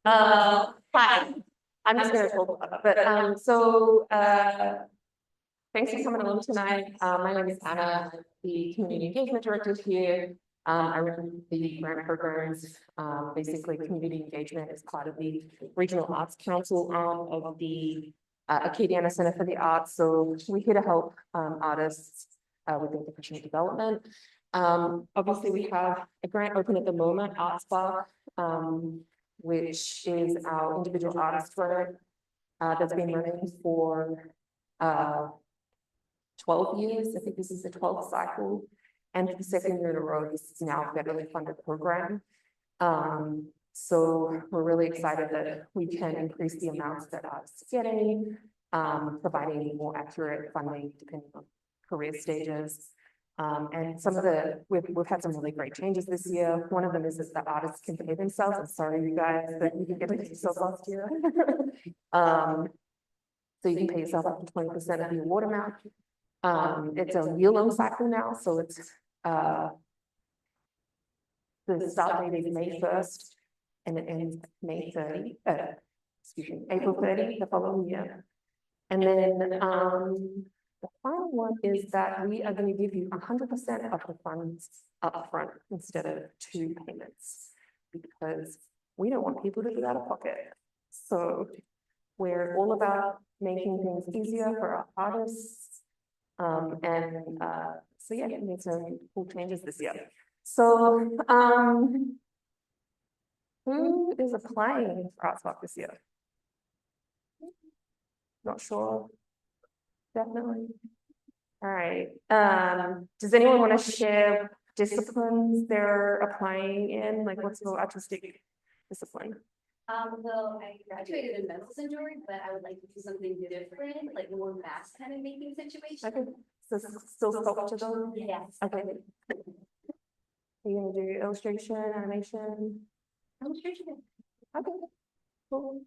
Hi, I'm just going to talk about it. But thanks for coming along tonight. My name is Anna, I'm the Community Engagement Director here. I run the grant programs. Basically, community engagement is part of the Regional Arts Council arm of the Acadiana Center for the Arts. So we're here to help artists with their professional development. Obviously, we have a grant open at the moment, ArtSpark, which is our individual artist grant that's been running for 12 years. I think this is the 12th cycle. And for the second year in a row, this is now a federally funded program. So we're really excited that we can increase the amounts that artists are getting, providing more accurate funding depending on career stages. And some of we've had some really great changes this year. One of them is that artists can pay themselves. I'm sorry, you guys, that you can get it yourself last year. So you can pay yourself up to 20% of the award amount. It's a year-long cycle now, so it's the start date is May 1st, and it ends May 30. April 30 the following year. And then the final one is that we are going to give you 100% of the funds upfront instead of 2 payments, because we don't want people to be out of pocket. So we're all about making things easier for our artists. So yeah, we made some cool changes this year. So who is applying for ArtSpark this year? Not sure. Definitely. All right. Does anyone want to share disciplines they're applying in? Like, what's your artistic discipline? Well, I graduated in metals engineering, but I would like to do something different, like more mass kind of making situation. Okay. So still sculpture though? Yes. Okay. Are you gonna do illustration, animation? Illustration. Okay. Cool.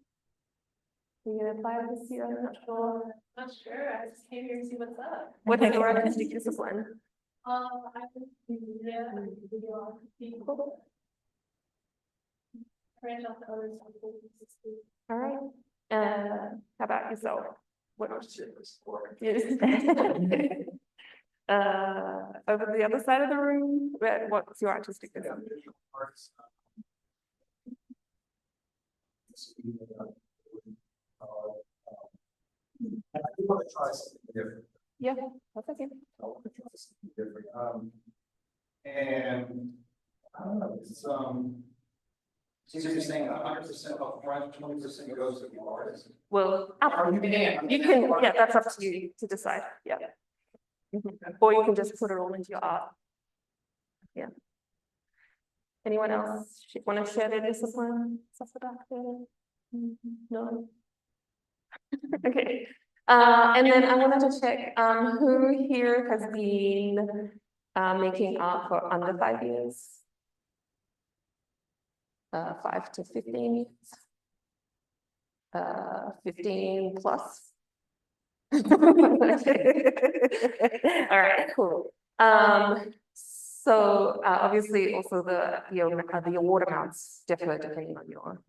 Are you gonna apply this year? I'm not sure. Not sure. I just came here to see what's up. What's your artistic discipline? I think video people. Branch off to others. All right. How about yourself? What yes. Over the other side of the room, what's your artistic discipline? I do want to try something different. Yeah, that's okay. I want to try something different. And I don't know, it's so you're saying 100% upfront, 20% goes to the artist. Well, you can, yeah, that's up to you to decide. Yeah. Or you can just put it all into your art. Yeah. Anyone else want to share their discipline? Stuff back there? No. Okay. And then I wanted to check who here has been making art for under 5 years? 5 to 15 years. 15 plus. All right, cool. So obviously also the award amounts differ depending on your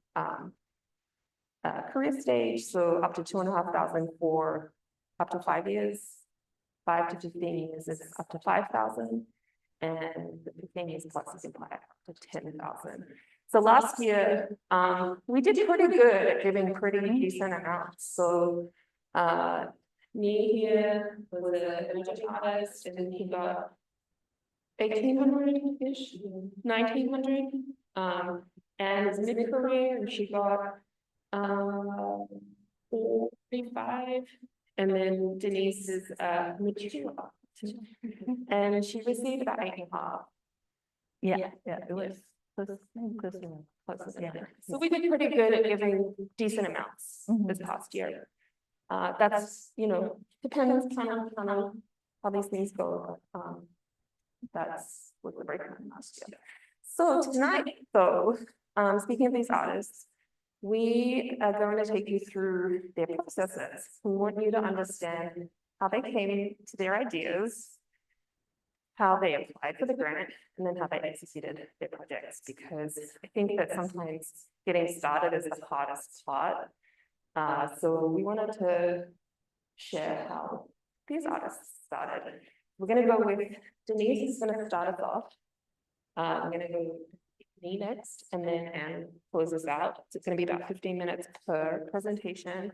career stage. So up to 2,500 for up to 5 years. 5 to 15 years is up to 5,000, and 15 years plus is implied up to 10,000. So last year, we did pretty good at giving pretty decent amounts. So Nhi here was an emerging artist, and he got 1,800-ish, 1,900. And his mid-career, and she got 45. And then Denise is mature, and she received about 8.5. Yeah, it was close to that. So we did pretty good at giving decent amounts this past year. That's, depends on how these things go. That's what the breakdown last year. So tonight, though, speaking of these artists, we are going to take you through their processes. We want you to understand how they came to their ideas, how they applied for the grant and then how they executed their projects, because I think that sometimes getting started is the hardest part. So we wanted to share how these artists started. We're going to go with Denise is going to start us off. I'm going to go Nhi next, and then Anne closes out. So it's going to be about 15 minutes per presentation.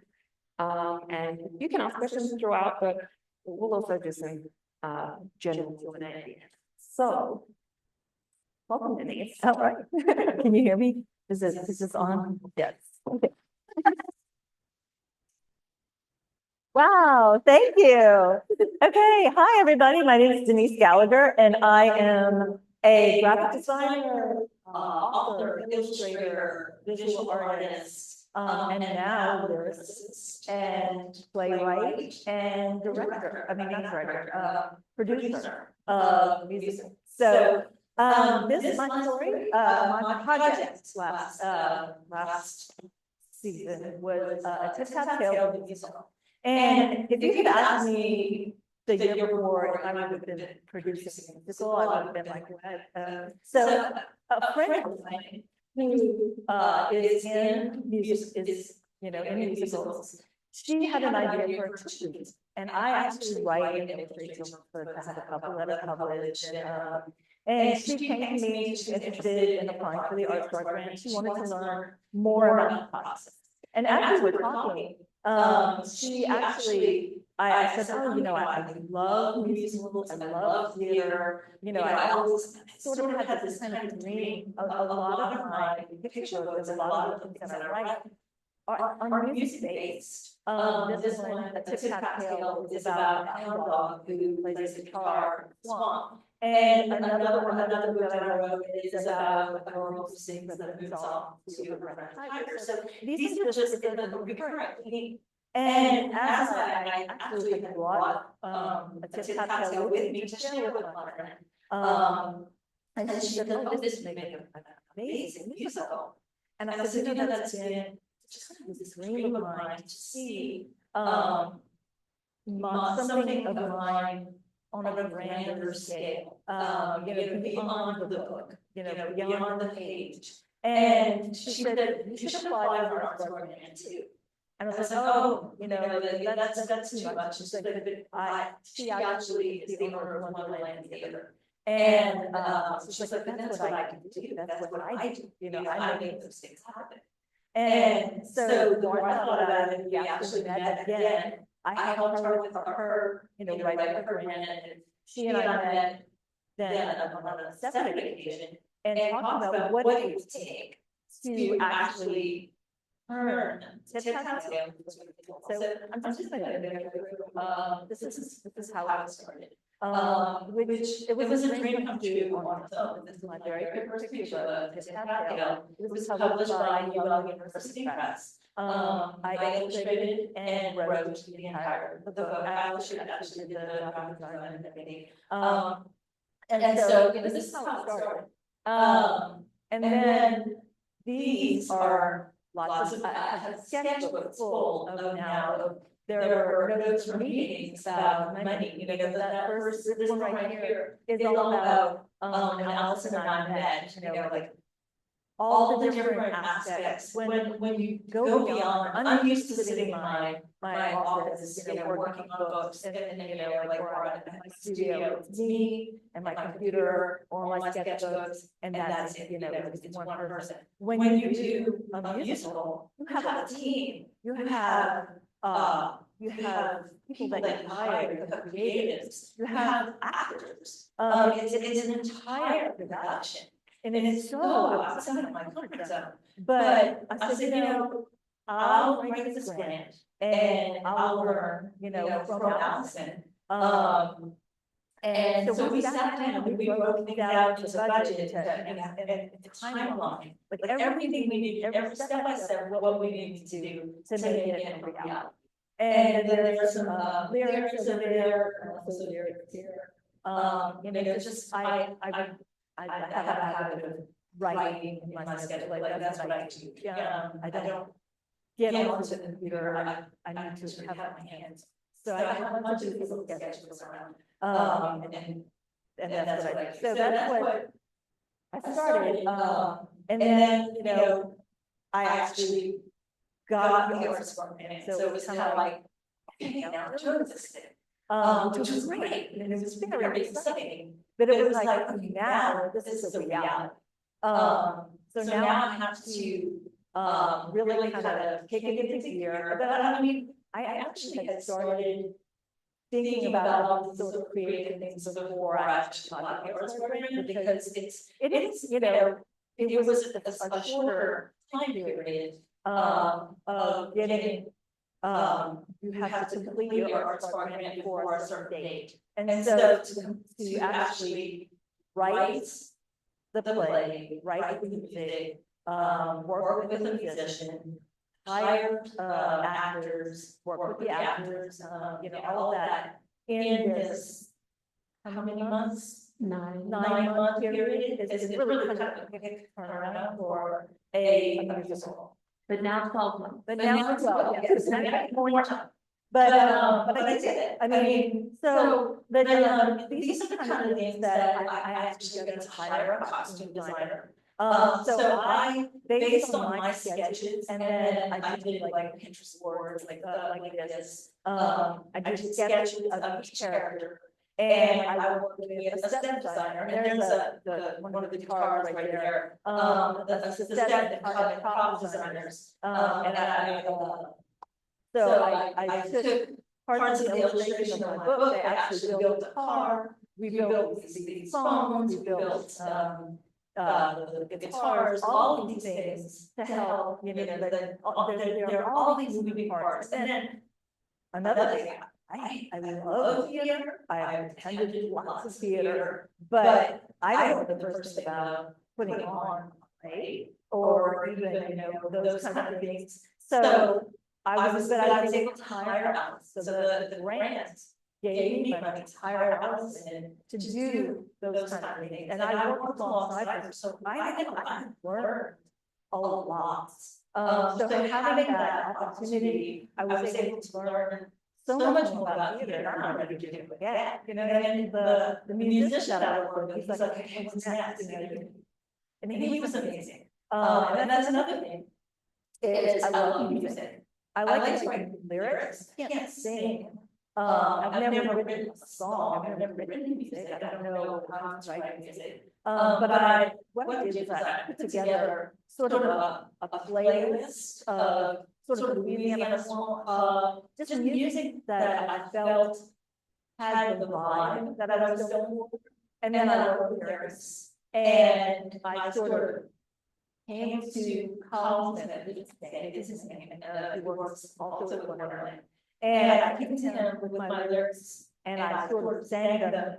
And you can ask questions throughout, but we'll also do some general Q&A. So, welcome, Denise. All right. Can you hear me? Is this on? Yes. Okay. Wow, thank you. Okay, hi everybody. My name is Denise Gallagher, and I am a graphic designer, author, illustrator, visual artist, and now lyricist and playwright and director. I mean, not director, producer of music. So this is my story. My project last season was a tic-tac-toe musical. And if you had asked me the year before if I would have been producing a musical, I would have been like, what? So a friend of mine who is in music, in musicals, she had an idea for a treat. And I actually write and illustrate to have a couple letter published. And she came to me, she was interested in applying for the ArtSpark grant. She wanted to learn more about the process. And as we were talking, she actually, I said, oh, I love musicals, I love theater, I always sort of had this kind of dream. A lot of my picture books, a lot of the things that I write are music-based. This one, A Tic-Tac-Tale, is about a hound dog who plays the guitar in the swamp. And another book that I wrote is about a girl who sings a rhythm song to her brother tiger. So these are just the recurrent theme. And as I actually had brought a tic-tac-toe with me to share with my friend, and she said, oh, this would make an amazing musical. And I said, that's been just kind of this dream of mine to see something of mine on a grander scale, beyond the book, beyond the page. And she said, you should apply for an ArtSpark grant too. And I was like, oh, that's too much. She's like, she actually is the owner of Wonderland Theater. And she's like, that's what I can do. That's what I do. I make those things happen. And so the more I thought about it, we actually met again. I helped her with her, write her grant. And she and I met then on a separate occasion and talked about what it would take to actually turn tic-tac-toe. So I'm just going to this is how I started. Which it was a dream come true on its own. This is my very first picture of tic-tac-toe. It was published by University Press. I illustrated and wrote the entire book. I actually did the graphic design and everything. And so this is how it started. And then these are lots of, I have sketchbooks full of now. There were notes from meetings about money. That first, this one right here is all about when Allison and I met, like all the different aspects. When you go beyond, I'm used to sitting in my office, working on books, and like we're at my studio, it's me and my computer or my sketchbooks, and that's it, it's one person. When you do a musical, you have a team, you have people that you hire, you have creatives, you have actors. It's an entire production. And it's so outside of my comfort zone. But I said, I'll write this grant and I'll learn, from Allison. And so we sat down and we wrote things out to budget and timeline, like everything we needed, every step by step, what we needed to do to make it a reality. And then there's some lyrics over there, also lyrics here. Just I have a habit of writing in my schedule, like that's what I do. I don't get onto the computer. I need to have it in my hands. So I have a bunch of these little sketches around. and that's what I do. So that's what I started, and then, you know, I actually got the ArtSpark in it, so it was kind of like, okay, now Joe existed. Which was great, and it was very exciting, but it was like, okay, now this is a reality. So now I have to, really kind of kick it into gear, but I mean, I actually had started thinking about all these sort of creative things before I actually taught the ArtSpark, because it is, you know, it was a shorter time period, of getting, you have to complete your ArtSpark grant for a certain date. And so to actually write the play, write the music, work with a musician, hire actors, work with the actors, you know, all of that in this, how many months? 9-month period is really kind of a big turnaround for a musical. But now 12 months. But now 12, yes, now you got more time. But I did it. I mean, so, but these are the kind of things that I actually get to hire a costume designer. So I, based on my sketches, and then I did like Pinterest boards, like this. I did sketches of each character, and I worked with a set designer, and there's one of the guitars right there. The set prop designers, and so I took parts of the illustration of my book. I actually built a car. We built these phones. We built the guitars. All of these things to help. You know, there are all these moving parts. And then another thing, I love theater. I've attended lots of theater, but I don't know the first thing about putting on a play or even, you know, those kind of things. So I was able to hire Alice. So the grant gave me money to hire Alice to do those kind of things. And I worked alongside her, so I learned a lot. So having that opportunity, I was able to learn so much more about theater, and I'm ready to do it again. You know, and the musician that I worked with, he's like, okay, what's next? You know, and he was amazing. And that's another thing, is I love music. I like to write lyrics, can't sing. I've never written a song, I've never written music, I don't know how to write music. But what I did is I put together sort of a playlist of sort of Louisiana song, just music that I felt had the vibe that I was going for. And then I wrote lyrics, and I sort of came to Colin Smith, is his name, who works also with Wonderland. And I came to him with my lyrics, and I sort of sang them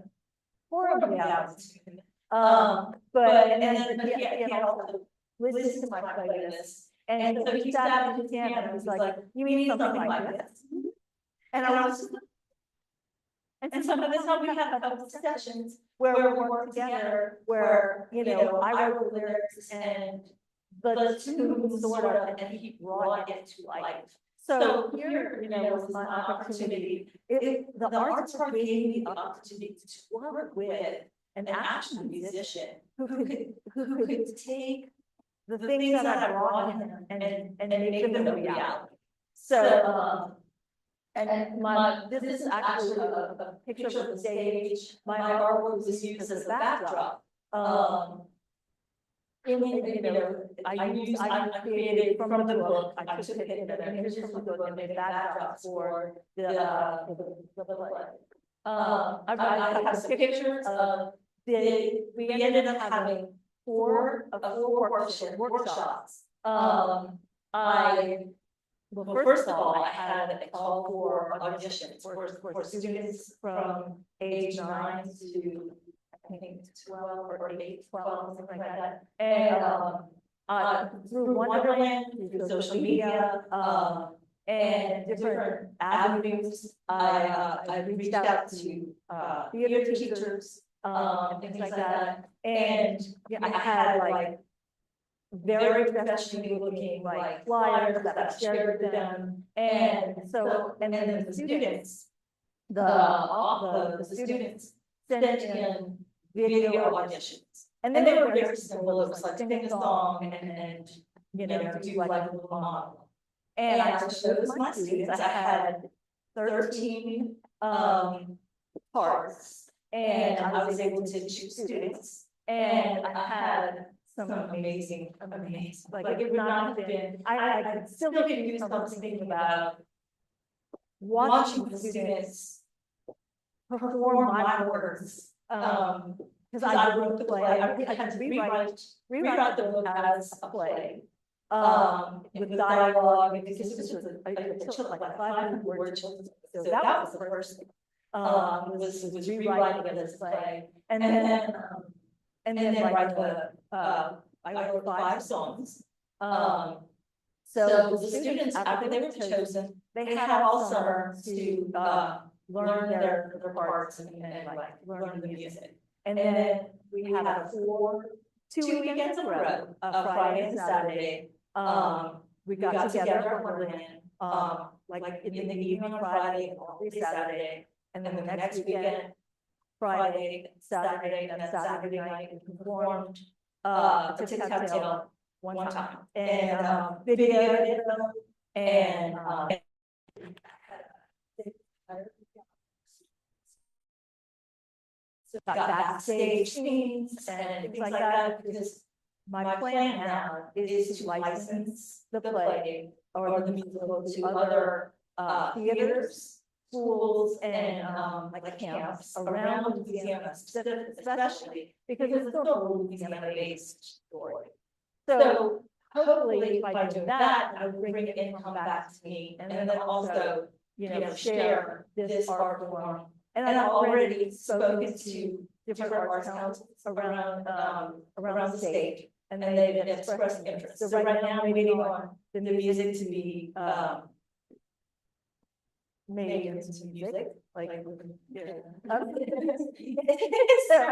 horribly out of tune. But he also listened to my playlist, and so he sat at his piano and he was like, "You mean something like this?" And I was, and so that's how we have a couple sessions where we work together, where, you know, I wrote the lyrics and the tune sort of, and he brought it to life. So here, you know, was my opportunity. The ArtSpark gave me the opportunity to work with an actual musician who could take the things that I brought him and make them a reality. So, this is actually a picture of the stage. My artwork was used as a backdrop. You know, I created from the book. I took images from the book and made a backdrop for the play. I have some pictures of we ended up having four workshops. Well, first of all, I had a call for auditions for students from age 9 to, I think, 12 or 8, 12, something like that. And through Wonderland, through social media, and different avenues, I reached out to theater teachers and things like that. And I had like very professionally looking like flyers that I shared with them. And so, and then the students, the students sent in video auditions. And they were very simple. It was like sing a song and do like a little monologue. And I chose my students. I had 13 parts, and I was able to choose students. And I had some amazing, like it would not have been, I could still get goosebumps thinking about watching the students perform my words. Because I wrote the play, I had to rewrite the book as a play. With dialogue, because this was like a 500-word children's book. So that was the first thing. Was rewriting it as a play, and then write I wrote 5 songs. So the students, after they were chosen, they had all summer to learn their parts and like learn the music. And then we had 2 weekends in a row, Friday and Saturday. We got together in Wonderland, like in the evening on Friday and all day Saturday. And then the next weekend, Friday, Saturday, and then Saturday night, we performed a tic-tac-toe one time. And video and got backstage scenes and things like that, because my plan now is to license the play or the musical to other theaters, schools, and like camps around Louisiana, especially because it's still a Louisiana-based story. So hopefully by doing that, I will bring income back to me, and then also, share this art form. And I've already spoken to different arts councils around the state, and they've expressed interest. So right now, I'm waiting on the music to be made into music, like so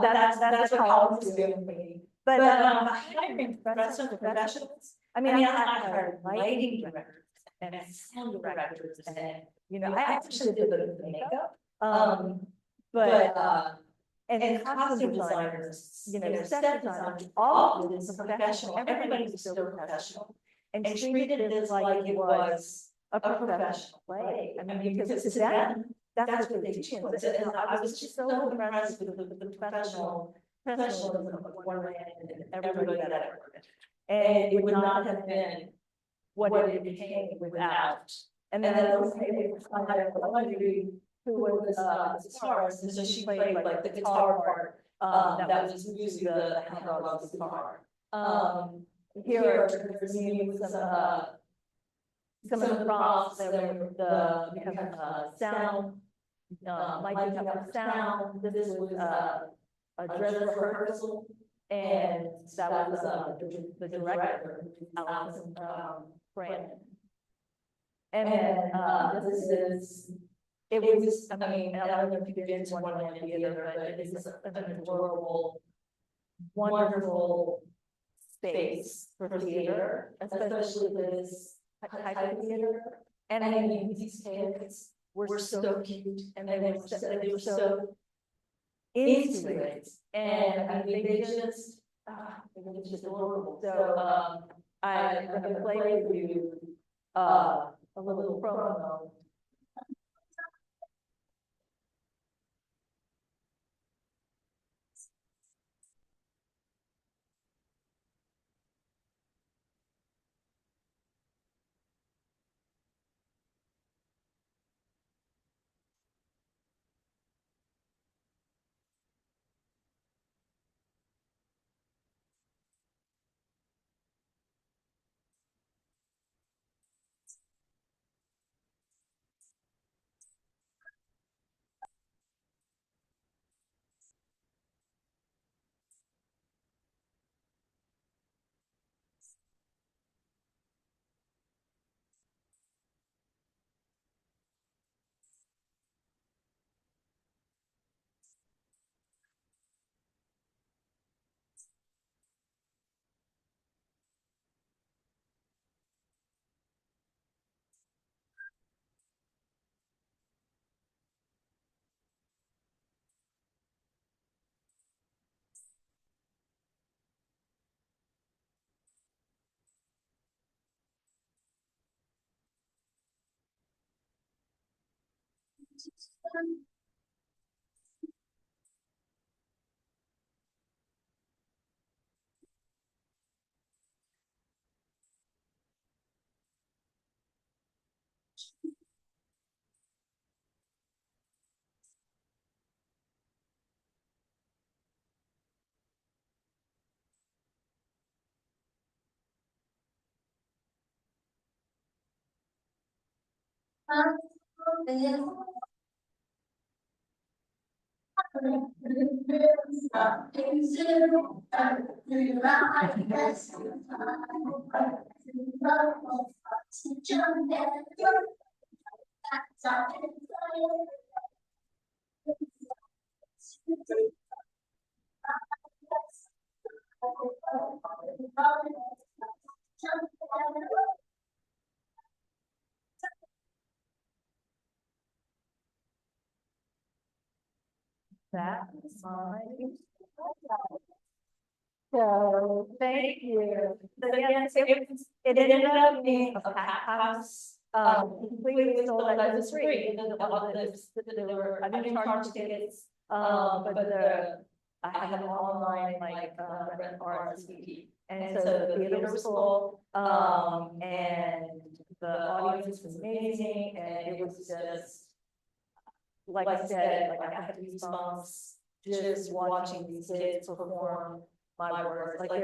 that's what college is doing for me. But hiring professionals. I mean, I hired lighting directors and sound directors, and I actually did the makeup. And costume designers, set designers, all of this is professional. Everybody was still professional and treated this like it was a professional play. I mean, because to them, that's what they teach. And I was just so impressed with the professionalism of Wonderland and everybody that I worked with. And it would not have been what it became without. And then I was able to find out who was the guitarist, and so she played like the guitar part that was using the analog guitar. Here, there's me with some of the props that were the sound, lighting up the sound. This was a dress rehearsal, and that was the director, Allison Brandon. And then it was, I mean, I don't know if you've been to Wonderland Theater, but it is an adorable, wonderful space for theater, especially this type of theater. And I mean, these kids were so cute, and they were so into it. And I mean, they were just adorable. So I'm going to play with you a little promo. That is mine. So, thank you. So yes, it ended up being a pack house, completely sold out. It was free. I didn't charge tickets, but I had an online, like, rent RSVP. And so the theater was full, and the audience was amazing, and it was just, like I said, like I had goosebumps just watching these kids perform my work. Like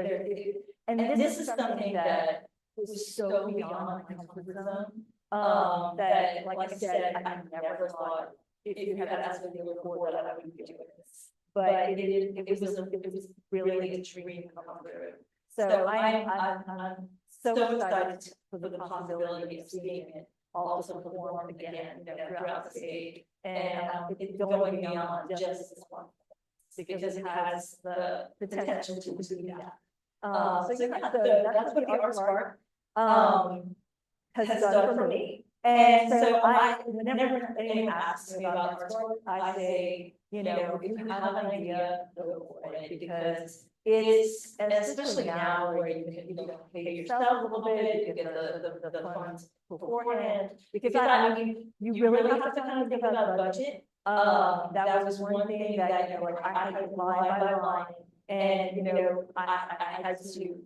and this is something that was so beyond my comfort zone. That, like I said, I never thought, if you had asked me before, that I would be doing this. But it was really a dream come true. So I'm so excited for the possibility of seeing it also perform again, throughout the state. And it's going beyond just this one, because it has the potential to do that. So that's what the ArtSpark has done for me. And so whenever anyone asks me about ArtSpark, I say, if you have an idea, go for it, because it's, especially now where you can, pay yourself a little bit, you get the funds beforehand, because I mean, you really have to kind of think about the budget. That was one thing that, like I had to line by line, and, I had to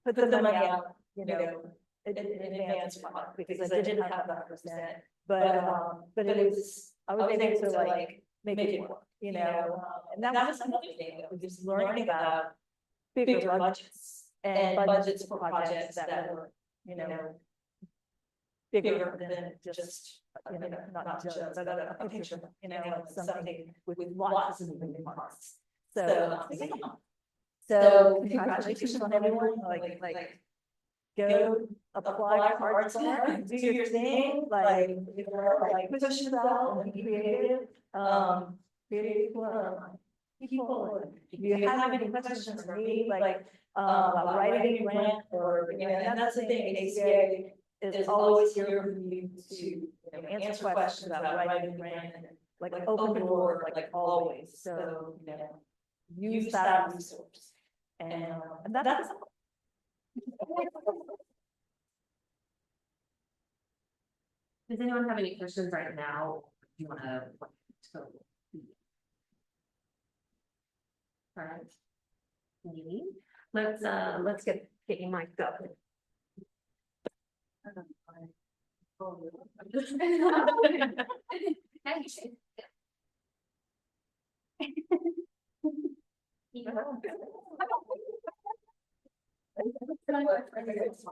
put the money out, in advance, because I didn't have that %. But it was, I was able to like make it work, and that was another thing that was just learning about bigger budgets and budgets for projects that were, bigger than just, not just, but a picture, something with lots of moving parts. So congratulations on everyone, like go apply for ArtSpark, do your thing, like push yourself and be creative. People, if you have any questions for me, about writing a grant, or, and that's the thing, ACA is always here for you to, answer questions about writing a grant, and like open door, like always. So, use that resource. And that's all. Does anyone have any questions right now? Do you want to? All right. Maybe. Let's get you mic'd up. My name is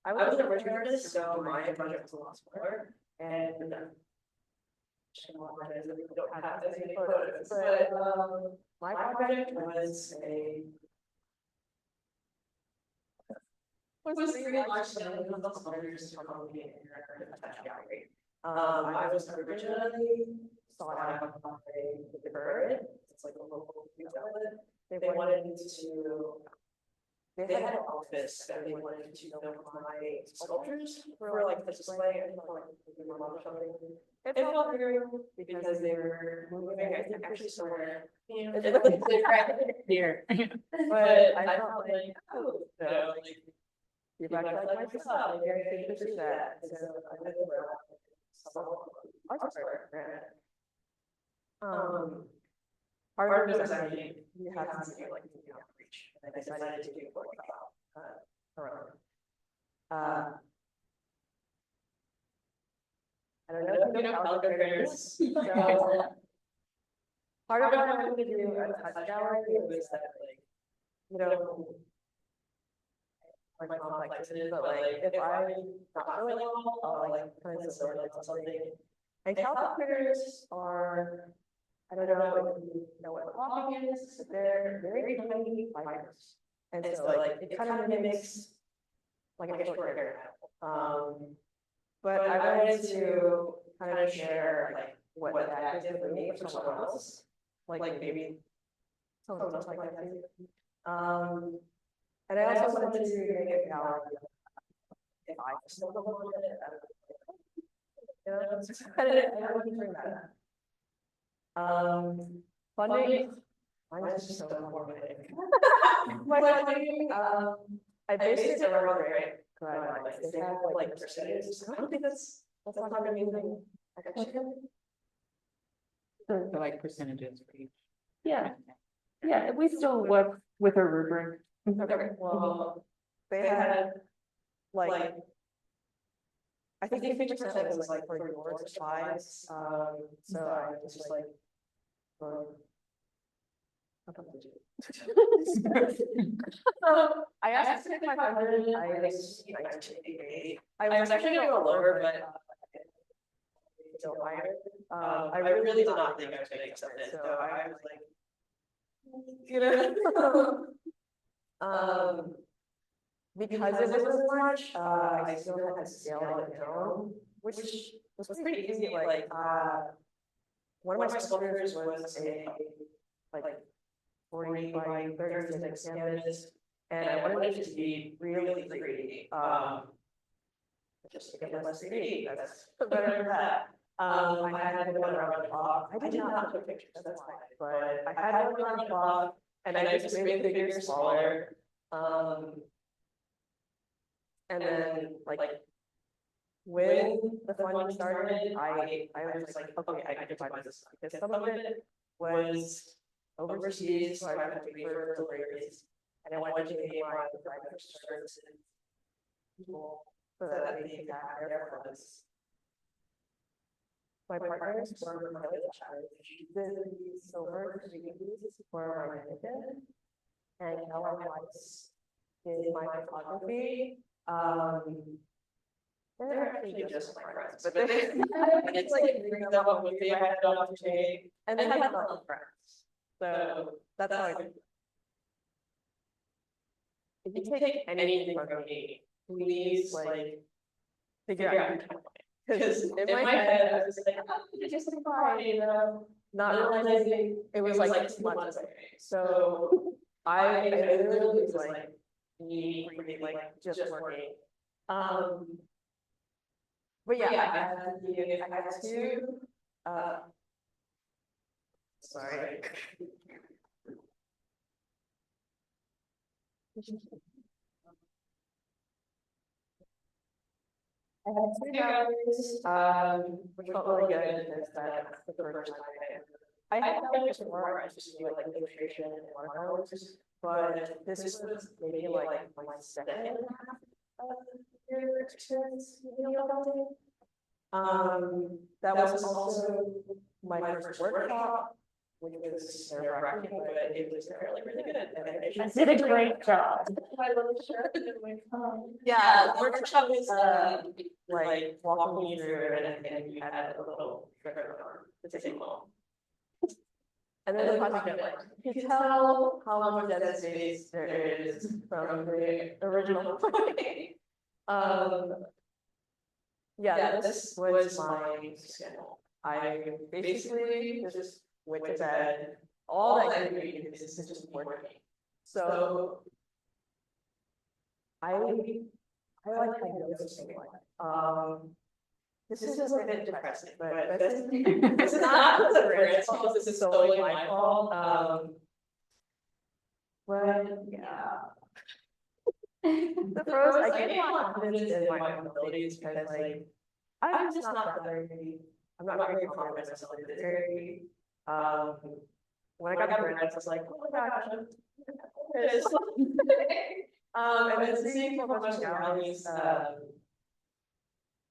I was a rich artist, so my budget was a lot smaller, and we don't have as many photos, but my project was a was really large, so I was also just from being in that gallery. I was originally sought out by the Bird. It's like a local outlet. They wanted me to. They had an office that they wanted to know my sculptures for like the display and for like the or something. It felt through because they were moving, I think, actually somewhere. Here. But I felt like, oh, no, like, if I like my stuff, maybe I could pursue that. And so I went around ArtSpark grant. Part of it was actually, you have to do like the outreach. And I decided to do a workshop around. I don't know if you know Calico Critters. So, part of what I wanted to do at Touch Gallery was that, like, you know, my mom likes it, but like, if I'm not really well, I'll like kind of sort of something. And Calico Critters are, I don't know if you know what walking is, but they're very tiny fibers. And so like, it kind of mimics like a short hair. But I wanted to kind of share like what that did for me for someone else. Like maybe someone else like that too. And I also wanted to make a gallery if I still don't want it. You know, it's kind of, I don't keep doing that. Funding, mine is just so informative. My funding, I based it around grant guidelines. They have like percentages. I don't think that's not gonna be anything. So like percentages for each. Yeah, yeah, we still work with a rubric. Okay, well, they had like, I think 50% was like for your supplies. So I was just like, I asked to 500. I was 1988. I was actually gonna go lower, but still higher. I really did not think I was gonna accept it, so I was like, you know. Because it was so much, I still had to scale it down, which was pretty easy. Like, one of my sculptures was a like 40 by 36 canvas, and I wanted it to be really 3D. Just to get less 3D, that's better than that. I had one around the clock. I did not put pictures, that's why, but I had one around the clock, and I just made the figure smaller. And then like when the funding started, I was like, okay, I can find this because some of it was overseas, so I had to pay for deliveries, and I wanted to pay my private services people so that they could have their funds. My partners were from the she did silver because we could use this for my mannequin, and Ellen Weiss did my photography. They're actually just my friends, but it's like bringing them up with me. I had an opportunity, and they had a lot of friends. So that's how I do. If you take anything from me, please like figure out your timeline. Because in my head, I was just like, oh, it's just a party, you know, not realizing it was like 2 months away. So I literally was like, me like just working. But yeah, I had to sorry. I had 2 galleries, which felt really good because that's the first time I had done it before. I just do like illustration and watercolors, but this was maybe like my second half of your experience with building. That was also my first workshop, which was nerve-wracking, but it was really good. And You did a great job. yeah, the workshop was like walking me through it, and you had a little trigger to take home. And then the project network. You can tell how much dead space there is from the original. Yeah, this was my schedule. I basically just went to bed. All that I needed is just working. So I like how this thing like. This is a bit depressing, but this is not the brand's fault. This is solely my fault. But yeah. The pros, I get a lot of confidence in my own abilities because like I'm just not very, I'm not very confident in myself. It's very, when I got the brand, I was like, oh my gosh, and then seeing a bunch of galleries,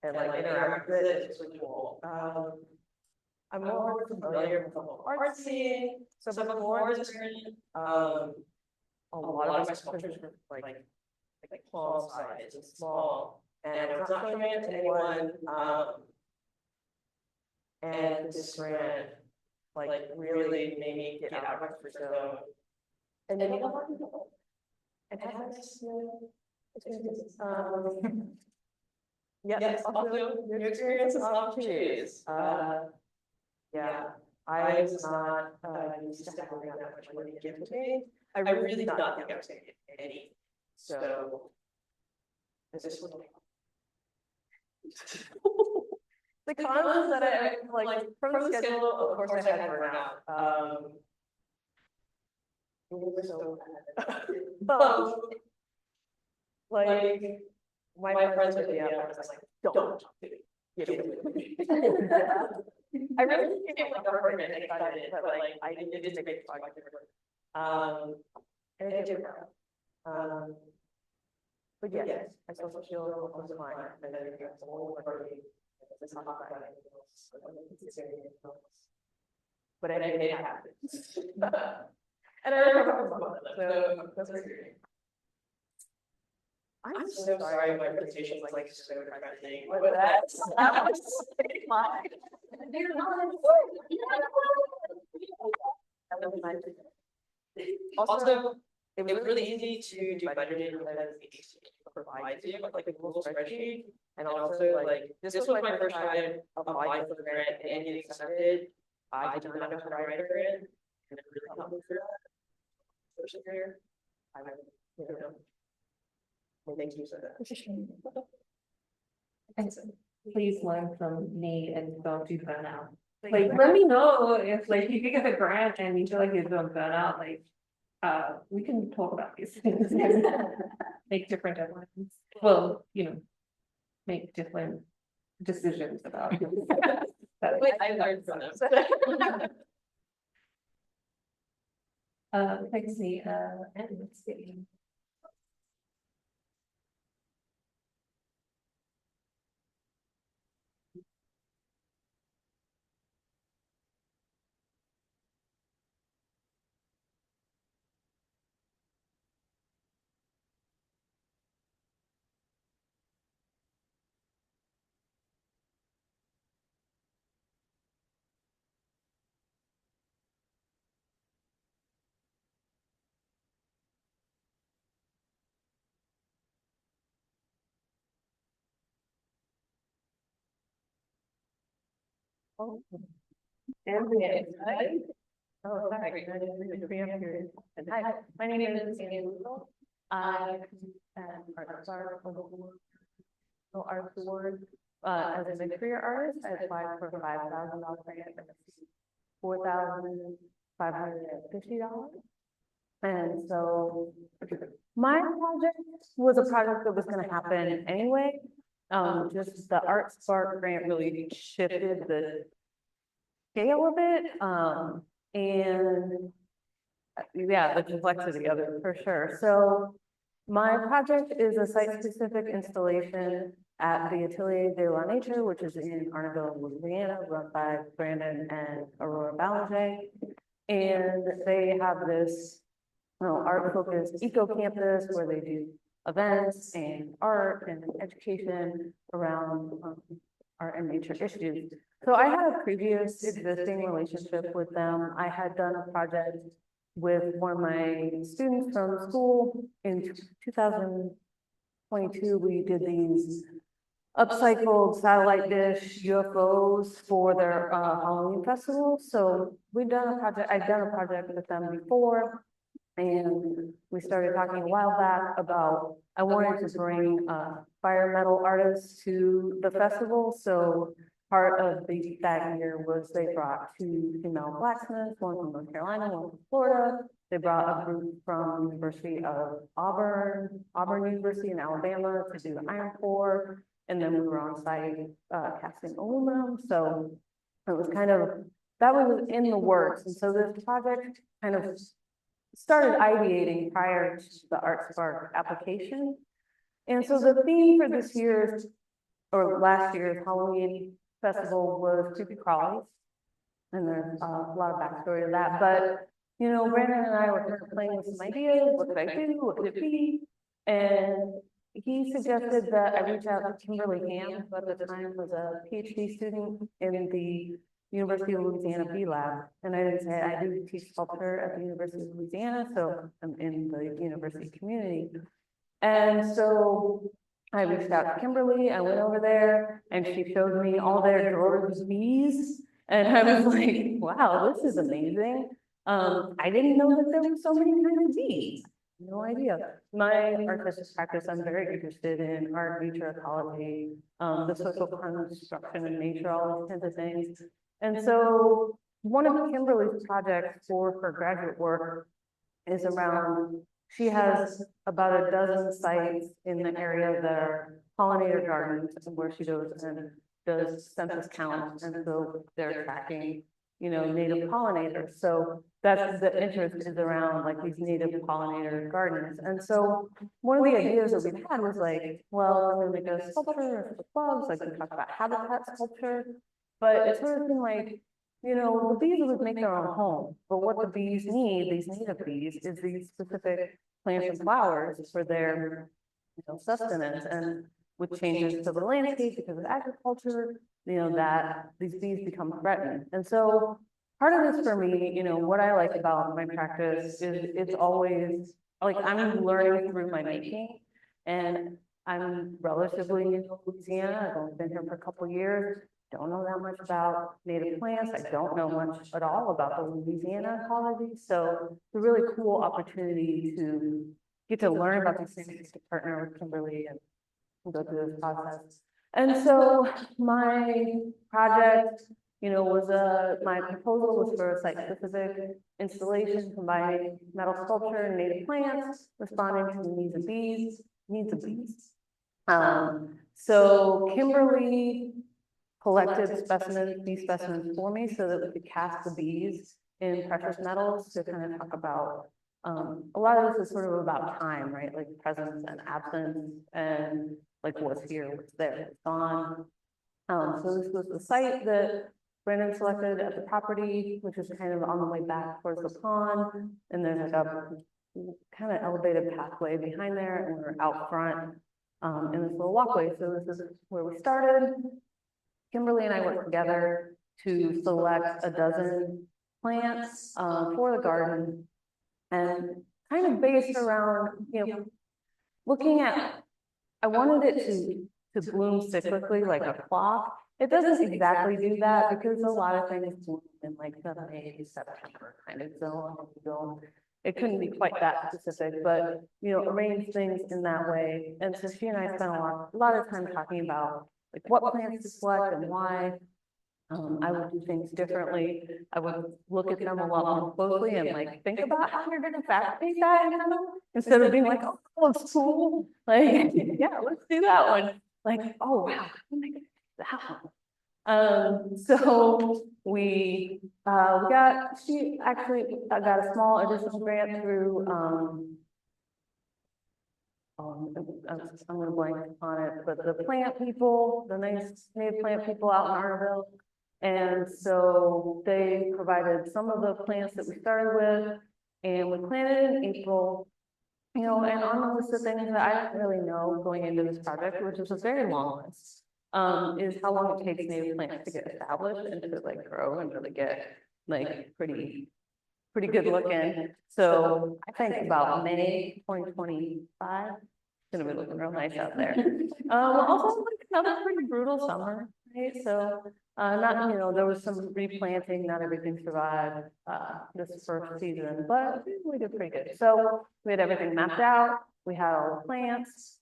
and like interact with it, it's really cool. I'm more familiar with the whole art scene, so before this brand, a lot of my sculptures were like small size and small, and I was not showing it to anyone. And this brand like really made me get out of my comfort zone. And then you know what? And have this experiences. Yeah, also new experiences and opportunities. Yeah, I was not used to having that much money given to me. I really did not think I was going to get any. So this is what the cons that I like from the schedule. Of course, I had burnout. So like my friends would be out. I was like, don't do it. I really became like a hermit and excited, but like I needed to make project work. And it did work. But yes, I still feel almost fine. And then you have to hold it's not about anything else. But I made it happen. And I remember so that's great. I'm so sorry my presentation was like so depressing, but that was my. Also, it was really easy to do budgeting because it provides you like a Google spreadsheet, and also like this was my first time applying for the grant and getting accepted. I did not know how to write a grant, and it really helped me through that. First year, I you know. Thank you for that. Please learn from me and don't do burnout. Like, let me know if like you get a grant and you feel like you're doing burnout, like, we can talk about these things. Make different deadlines. Well, you know, make different decisions about. Wait, I learned from them. Let's see, and let's see. Oh, hi. Oh, sorry. Hi, my name is Anne Bujold. I am ArtSpark Art Award. As a mid-career artist, I applied for $5,000 grant, $4,550. And so my project was a project that was going to happen anyway. Just the ArtSpark grant really shifted the scale of it. And yeah, the complexity of it for sure. So my project is a site-specific installation at the Atelier de la Nature, which is in Arnaville, Louisiana, run by Brandon and Aurora Ballanger. And they have this art-focused eco-campus where they do events and art and education around art and nature issues. So I had a previous existing relationship with them. I had done a project with one of my students from school in 2022. We did these upcycled satellite dish UFOs for their Halloween festival. So I'd done a project with them before. And we started talking a while back about, I wanted to bring fire metal artists to the festival. So part of that year was they brought 2 female blacksmiths, one from North Carolina, one from Florida. They brought a group from University of Auburn University in Alabama to do the iron pour. And then we were on site casting aluminum. So it was that was in the works. And so this project kind of started ideating prior to the ArtSpark application. And so the theme for this year's, or last year's Halloween festival was creepy crawlies. And there's a lot of backstory to that. But, you know, Brandon and I were kind of playing with some ideas. What could I do? What could it be? And he suggested that I reach out to Kimberly Ham, who at the time was a PhD student in the University of Louisiana B Lab. And I didn't say I do teach sculpture at the University of Louisiana, so I'm in the university community. And so I reached out to Kimberly, I went over there, and she showed me all their drawers of bees. And I was like, wow, this is amazing. I didn't know that there were so many kinds of bees. No idea. My artistic practice, I'm very interested in art, nature, ecology, the social construction of nature, all those kinds of things. And so one of Kimberly's projects for her graduate work is around, she has about a dozen sites in the area that are pollinator gardens, where she goes and does census counts. And so they're tracking, you know, native pollinators. So that's the interest is around like these native pollinator gardens. And so one of the ideas that we had was like, well, we're going to make a sculpture for bugs, like we talked about habitat sculpture. But it's sort of been like, you know, the bees would make their own home, but what the bees need, these native bees, is these specific plants and flowers for their, you know, sustenance. And with changes to the landscape because of agriculture, you know, that these bees become threatened. And so part of this for me, you know, what I like about my practice is it's always like I'm learning through my making, and I'm relatively new to Louisiana. I've only been here for a couple of years. Don't know that much about native plants. I don't know much at all about the Louisiana ecology. So it's a really cool opportunity to get to learn about these things, to partner with Kimberly and go through this process. And so my project, you know, was my proposal was for a site-specific installation combining metal sculpture and native plants, responding to the needs of bees. So Kimberly collected bee specimens for me so that we could cast the bees in precious metals to kind of talk about, a lot of this is sort of about time, right? Like presence and absence and like what's here, what's there, what's gone. So this was the site that Brandon selected at the property, which is kind of on the way back towards the pond. And there's like a kind of elevated pathway behind there, and we're out front in this little walkway. So this is where we started. Kimberly and I worked together to select a dozen plants for the garden, and kind of based around, you know, looking at, I wanted it to bloom cyclically like a clock. It doesn't exactly do that because a lot of things bloom in like the May, September kind of zone. It couldn't be quite that specific, but, you know, arrange things in that way. And so she and I spent a lot of time talking about like what plants to select and why. I would do things differently. I would look at them a lot more closely and like think about how you're going to fabricate that, you know, instead of being like, oh, it's cool. Like, yeah, let's do that one. Like, oh wow, oh my goodness, that one. So we got a small additional grant through I'm gonna blank on it, but the plant people, the nice native plant people out in Arterville. And so they provided some of the plants that we started with, and we planted in April, you know, and on the list of things that I didn't really know going into this project, which was a very long list. is how long it takes native plants to get established and to like grow and really get like pretty good looking. So I think about May 2025, it's gonna be looking real nice out there. Also like another pretty brutal summer, right? So not, you know, there was some replanting, not everything survived this first season, but we did pretty good. So we had everything mapped out, we had all the plants,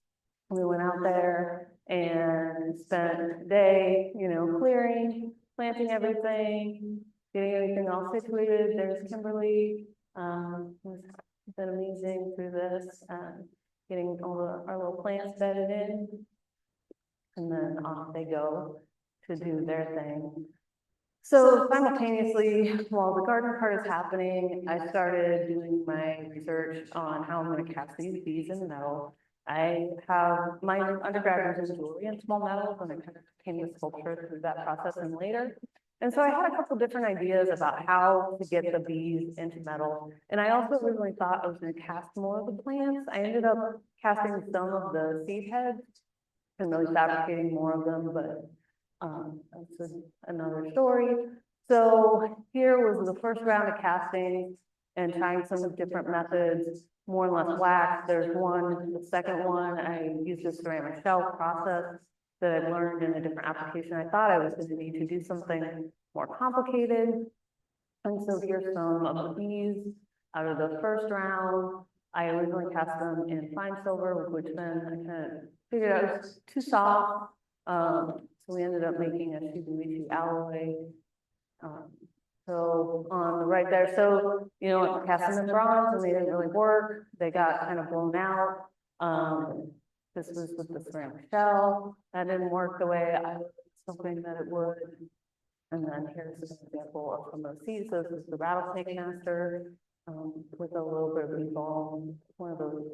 we went out there and spent a day, you know, clearing, planting everything, getting everything all situated. There's Kimberly, who's been amazing through this, getting all our little plants bedded in. And then off they go to do their thing. So simultaneously, while the garden part is happening, I started doing my research on how I'm going to cast these bees in metal. I have my undergrad was in jewelry and small metals, and I kind of came to sculpture through that process and later. And so I had a couple different ideas about how to get the bees into metal. And I also originally thought I was going to cast more of the plants. I ended up casting some of the seed heads and really fabricating more of them, but that's another story. So here was the first round of casting and trying some different methods, more and less wax. There's one, the second one, I used a ceramic shell process that I learned in a different application. I thought I was going to need to do something more complicated. And so here's some of the bees out of the first round. I originally cast them in fine silver, which then I kind of figured out it was too soft. So we ended up making a 2B2 alloy. So on the right there, so, you know, I cast them in bronze and they didn't really work. They got kind of blown out. This was with the ceramic shell. That didn't work the way I was hoping that it would. And then here's an example of some of the seeds. So this is the rattlesnake master with a little bit of bee-balm, one of those.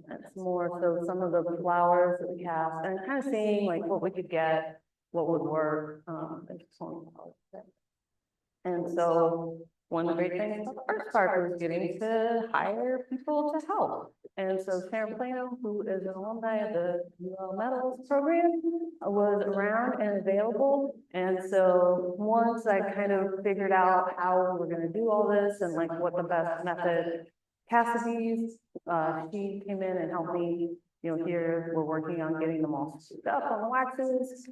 That's more so some of the flowers that we cast and kind of seeing like what we could get, what would work. And so one of the great things about ArtSpark was getting to hire people to help. And so Sharon Plano, who is an alumni of the UL Metals program, was around and available. And so once I kind of figured out how we're going to do all this and like what the best method, Cassidy's, she came in and helped me. You know, here we're working on getting them all souped up on the waxes,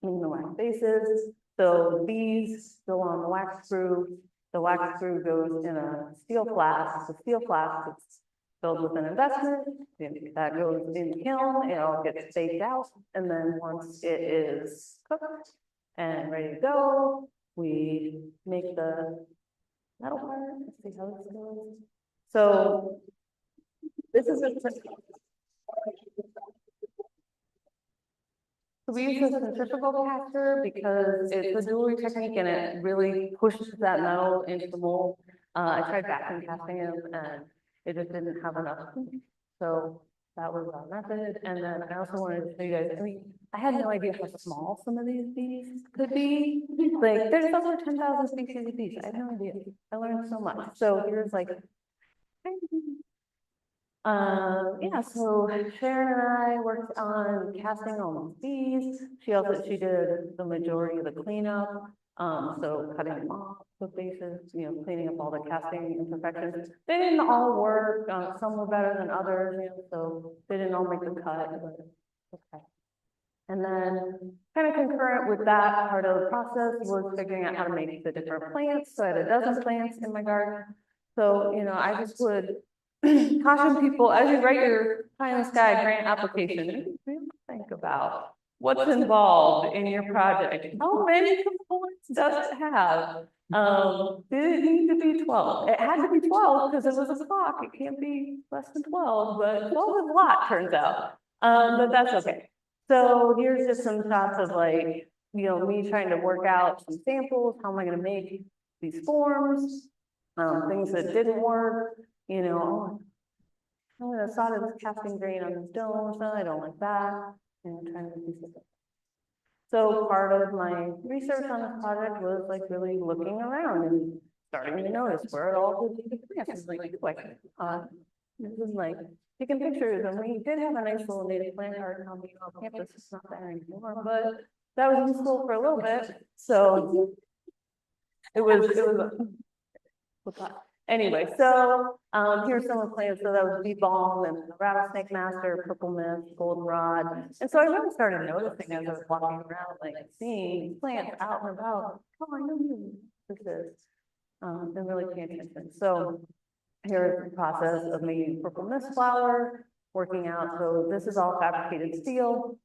clean the wax bases. So these go on the wax screw. The wax screw goes in a steel flask. The steel flask is filled with an investment. That goes in the kiln. It all gets baked out. And then once it is cooked and ready to go, we make the metal part. Let's see how this goes. So this is a So we use a centrifugal caster because it's a jewelry technique and it really pushes that metal into the mold. I tried vacuum casting them and it just didn't have enough. So that was our method. And then I also wanted to show you guys, I mean, I had no idea how small some of these bees could be. Like there's over 10,000 species of bees. I had no idea. I learned so much. So here's like, yeah, so Sharon and I worked on casting all these bees. She did the majority of the cleanup. So cutting them off with bases, you know, cleaning up all the casting imperfections. They didn't all work. Some were better than others, you know, so they didn't all make the cut, but okay. And then kind of concurrent with that part of the process was figuring out how to make the different plants. So I had a dozen plants in my garden. So, you know, I just would caution people as you write your pie in the sky grant application, really think about what's involved in your project. How many components does it have? Did it need to be 12? It had to be 12 because it was a clock. It can't be less than 12, but 12 is a lot, turns out. But that's okay. So here's just some shots of like, you know, me trying to work out some samples. How am I going to make these forms? Things that didn't work. You know, I saw this casting grain on this dome, so I don't like that. And I'm trying to do something. So part of my research on this project was like really looking around and starting to notice where it all goes. This is like, this is like taking pictures, and we did have a nice little native plant garden on the campus. It's not there anymore, but that was useful for a little bit. So it was. What's that? Anyway, so here's some of the plants. So that was bee balm and the rattlesnake master, purple mist, goldenrod. And so I really started noticing as I was walking around, like seeing plants out and about. Oh, I know who this is. And really paying attention. So here's the process of making purple mist flower, working out. So this is all fabricated steel,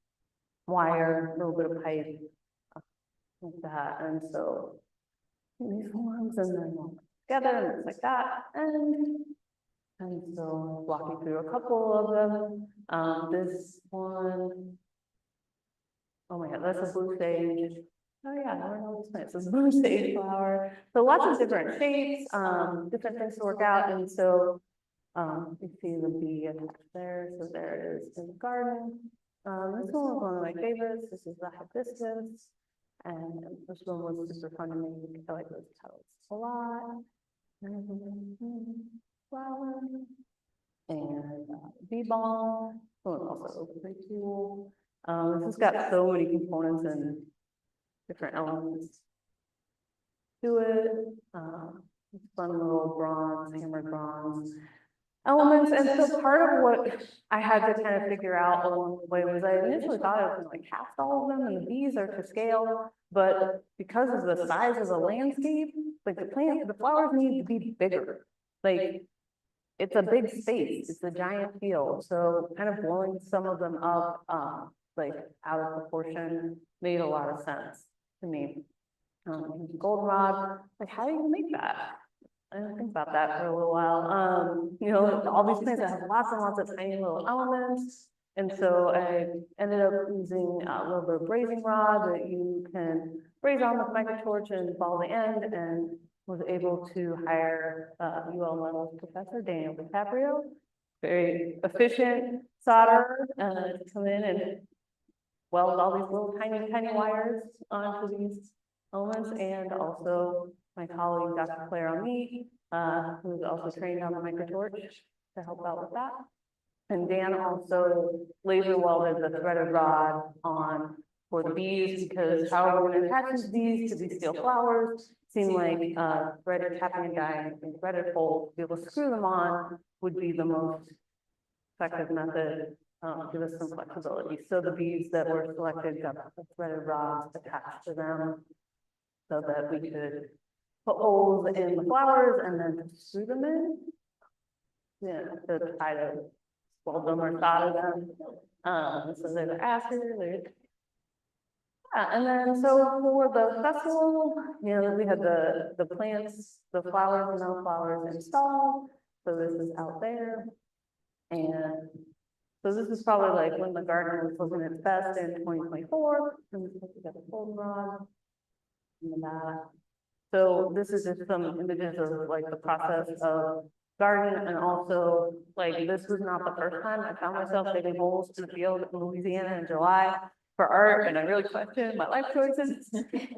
wire, a little bit of pipe, like that. And so these forms, and then together, and it's like that. And so walking through a couple of them. This one, oh my God, that's a blue sage. Oh yeah, I don't know this is blue sage flower. So lots of different shapes, different things to work out. And so you see the bee attached there. So there it is in the garden. This one was one of my favorites. This is the hibiscus. And this one was super fun to make. I like those petals a lot. Flower. And bee balm. Oh, also pretty cool. This has got so many components and different elements to it. Fun little bronze, hammered bronze elements. And so part of what I had to kind of figure out along the way was I initially thought I was gonna like cast all of them, and the bees are to scale, but because of the size of the landscape, like the flowers need to be bigger. Like it's a big space, it's a giant field. So kind of blowing some of them up, like out of proportion made a lot of sense to me. Goldenrod, like how do you make that? I didn't think about that for a little while. You know, all these plants that have lots and lots of tiny little elements. And so I ended up using a little bit of brazing rod that you can braze on with microtorch and follow the end, and was able to hire UL Metals professor Daniel DiCaprio, very efficient solderer, to come in and weld all these little tiny wires onto these elements. And also my colleague, Dr. Claire Ami, who's also trained on the microtorch to help out with that. And Dan also laser welded the threaded rod on for the bees, because however we're going to attach these to these steel flowers, seemed like threaded tapping and dyeing and threaded holes to be able to screw them on would be the most effective method. Give us some flexibility. So the bees that were selected got the threaded rods attached to them so that we could put holes in the flowers and then screw them in. Yeah, to try to weld them or solder them. So there's the acid, and then so for the festival, you know, we had the plants, the flowers and no flowers installed. So this is out there. And so this is probably like when the garden was looking its best in 2024. And we got the goldenrod and that. So this is just some images of like the process of garden, and also like this was not the first time I found myself digging holes in the field in Louisiana in July for art, and I really questioned my life choices.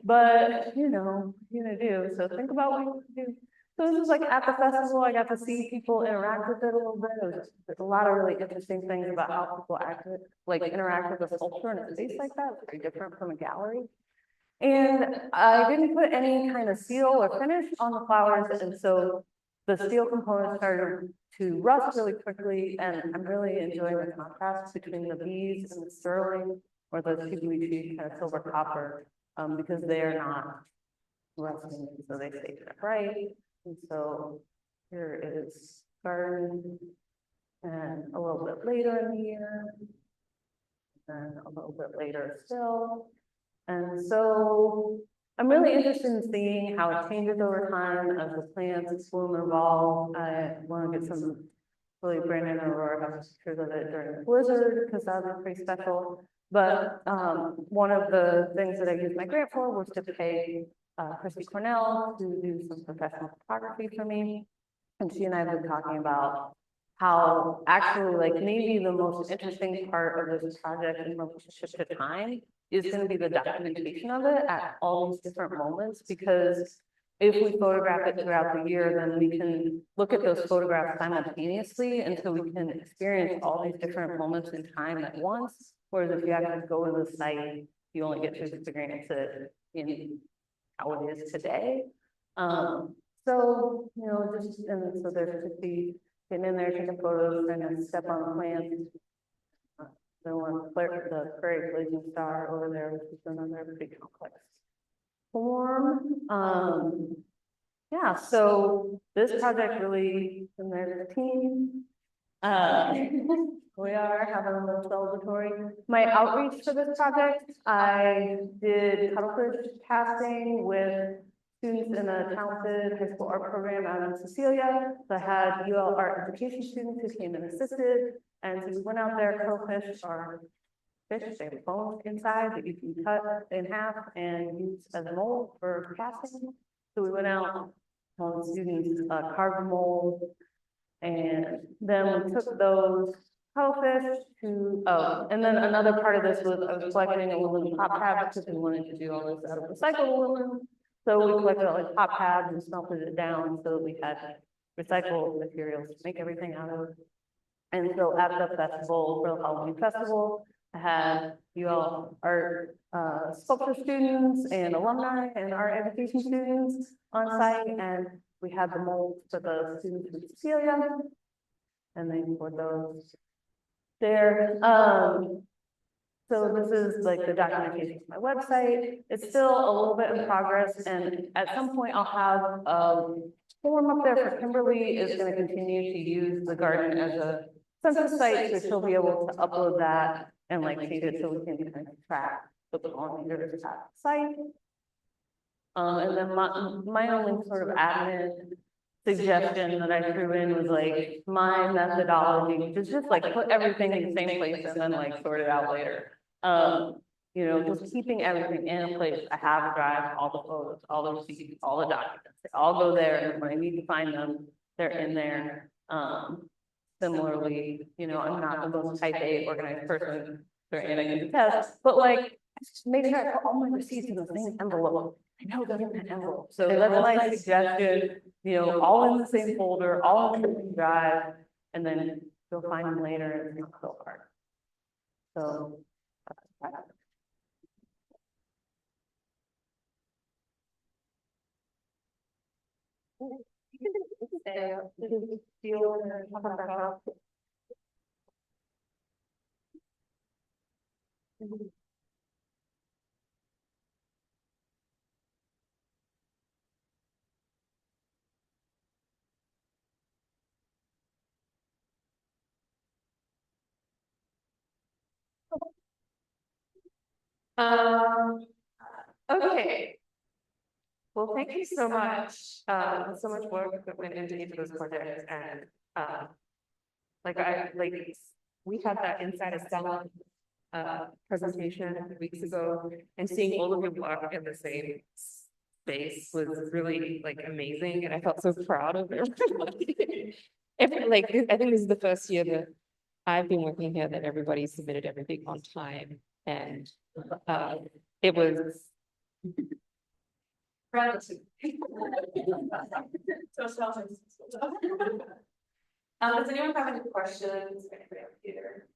But you know, you're gonna do. So think about what you do. So this is like at the festival, I got to see people interact with it a little bit. There's a lot of really interesting things about how people interact with a sculpture in a space like that. It's very different from a gallery. And I didn't put any kind of seal or finish on the flowers, and so the steel components started to rust really quickly, and I'm really enjoying the contrast between the bees and the sterling, or the Shibuichi kind of silver copper, because they are not rusting, so they stay bright. And so here is garden, and a little bit later in the year, and a little bit later still. And so I'm really interested in seeing how it changes over time as the plants bloom and evolve. I want to get some really Brandon and Aurora have pictures of it during the blizzard, because that was pretty special. But one of the things that I used my grant for was to pay Christy Cornell to do some professional photography for me. And she and I have been talking about how actually like maybe the most interesting part of this project in relationship to time is going to be the documentation of it at all these different moments, because if we photograph it throughout the year, then we can look at those photographs simultaneously, and so we can experience all these different moments in time at once. Whereas if you actually go to the site, you only get to experience it in how it is today. So, you know, just, and so there's 50, getting in there, taking photos, and then step on the plants. The one, the prairie blazing star over there, which is another pretty complex form. Yeah, so this project really, and there's a team. We are having a little celebratory. My outreach for this project, I did cuttlefish casting with students in a talented high school art program out in Cecilia. So I had UL art education students who came and assisted. And so we went out there, cuttlefish are fish, they have bones inside that you can cut in half and use as a mold for casting. So we went out, students carved a mold, and then we took those cuttlefish to, and then another part of this was I was collecting aluminum pop tabs because we wanted to do all this out of recycled aluminum. So we collected all like pop tabs and smelted it down so that we had recycled materials to make everything out of. And so at the festival, for the Halloween festival, I had UL art sculpture students and alumni and art education students on site, and we had the molds for the students with Cecilia, and then for those there. So this is like the documentation for my website. It's still a little bit in progress, and at some point I'll have a form up there for Kimberly is going to continue to use the garden as a census site, so she'll be able to upload that and like feed it so we can kind of track the pollinators at the site. And then my only sort of admin suggestion that I threw in was like my methodology, which is just like put everything in the same place and then like sort it out later. You know, just keeping everything in a place. I have a drive, all the photos, all the receipts, all the documents, they all go there, and when I need to find them, they're in there. Similarly, you know, I'm not the most type A organized person, and I can attest, but like, I just make sure I put all my receipts in the same envelope. I know they're in that envelope. So that's my suggestion, you know, all in the same folder, all in the same drive, and then you'll find them later in the Excel card. So. Okay. Well, thank you so much. So much work that went into each of those projects, and we had that Inside of Stella presentation weeks ago, and seeing all of your work in the same space was really like amazing, and I felt so proud of everybody. I think this is the first year that I've been working here that everybody submitted everything on time, and it was. Gratitude. Does anyone have any questions? Here.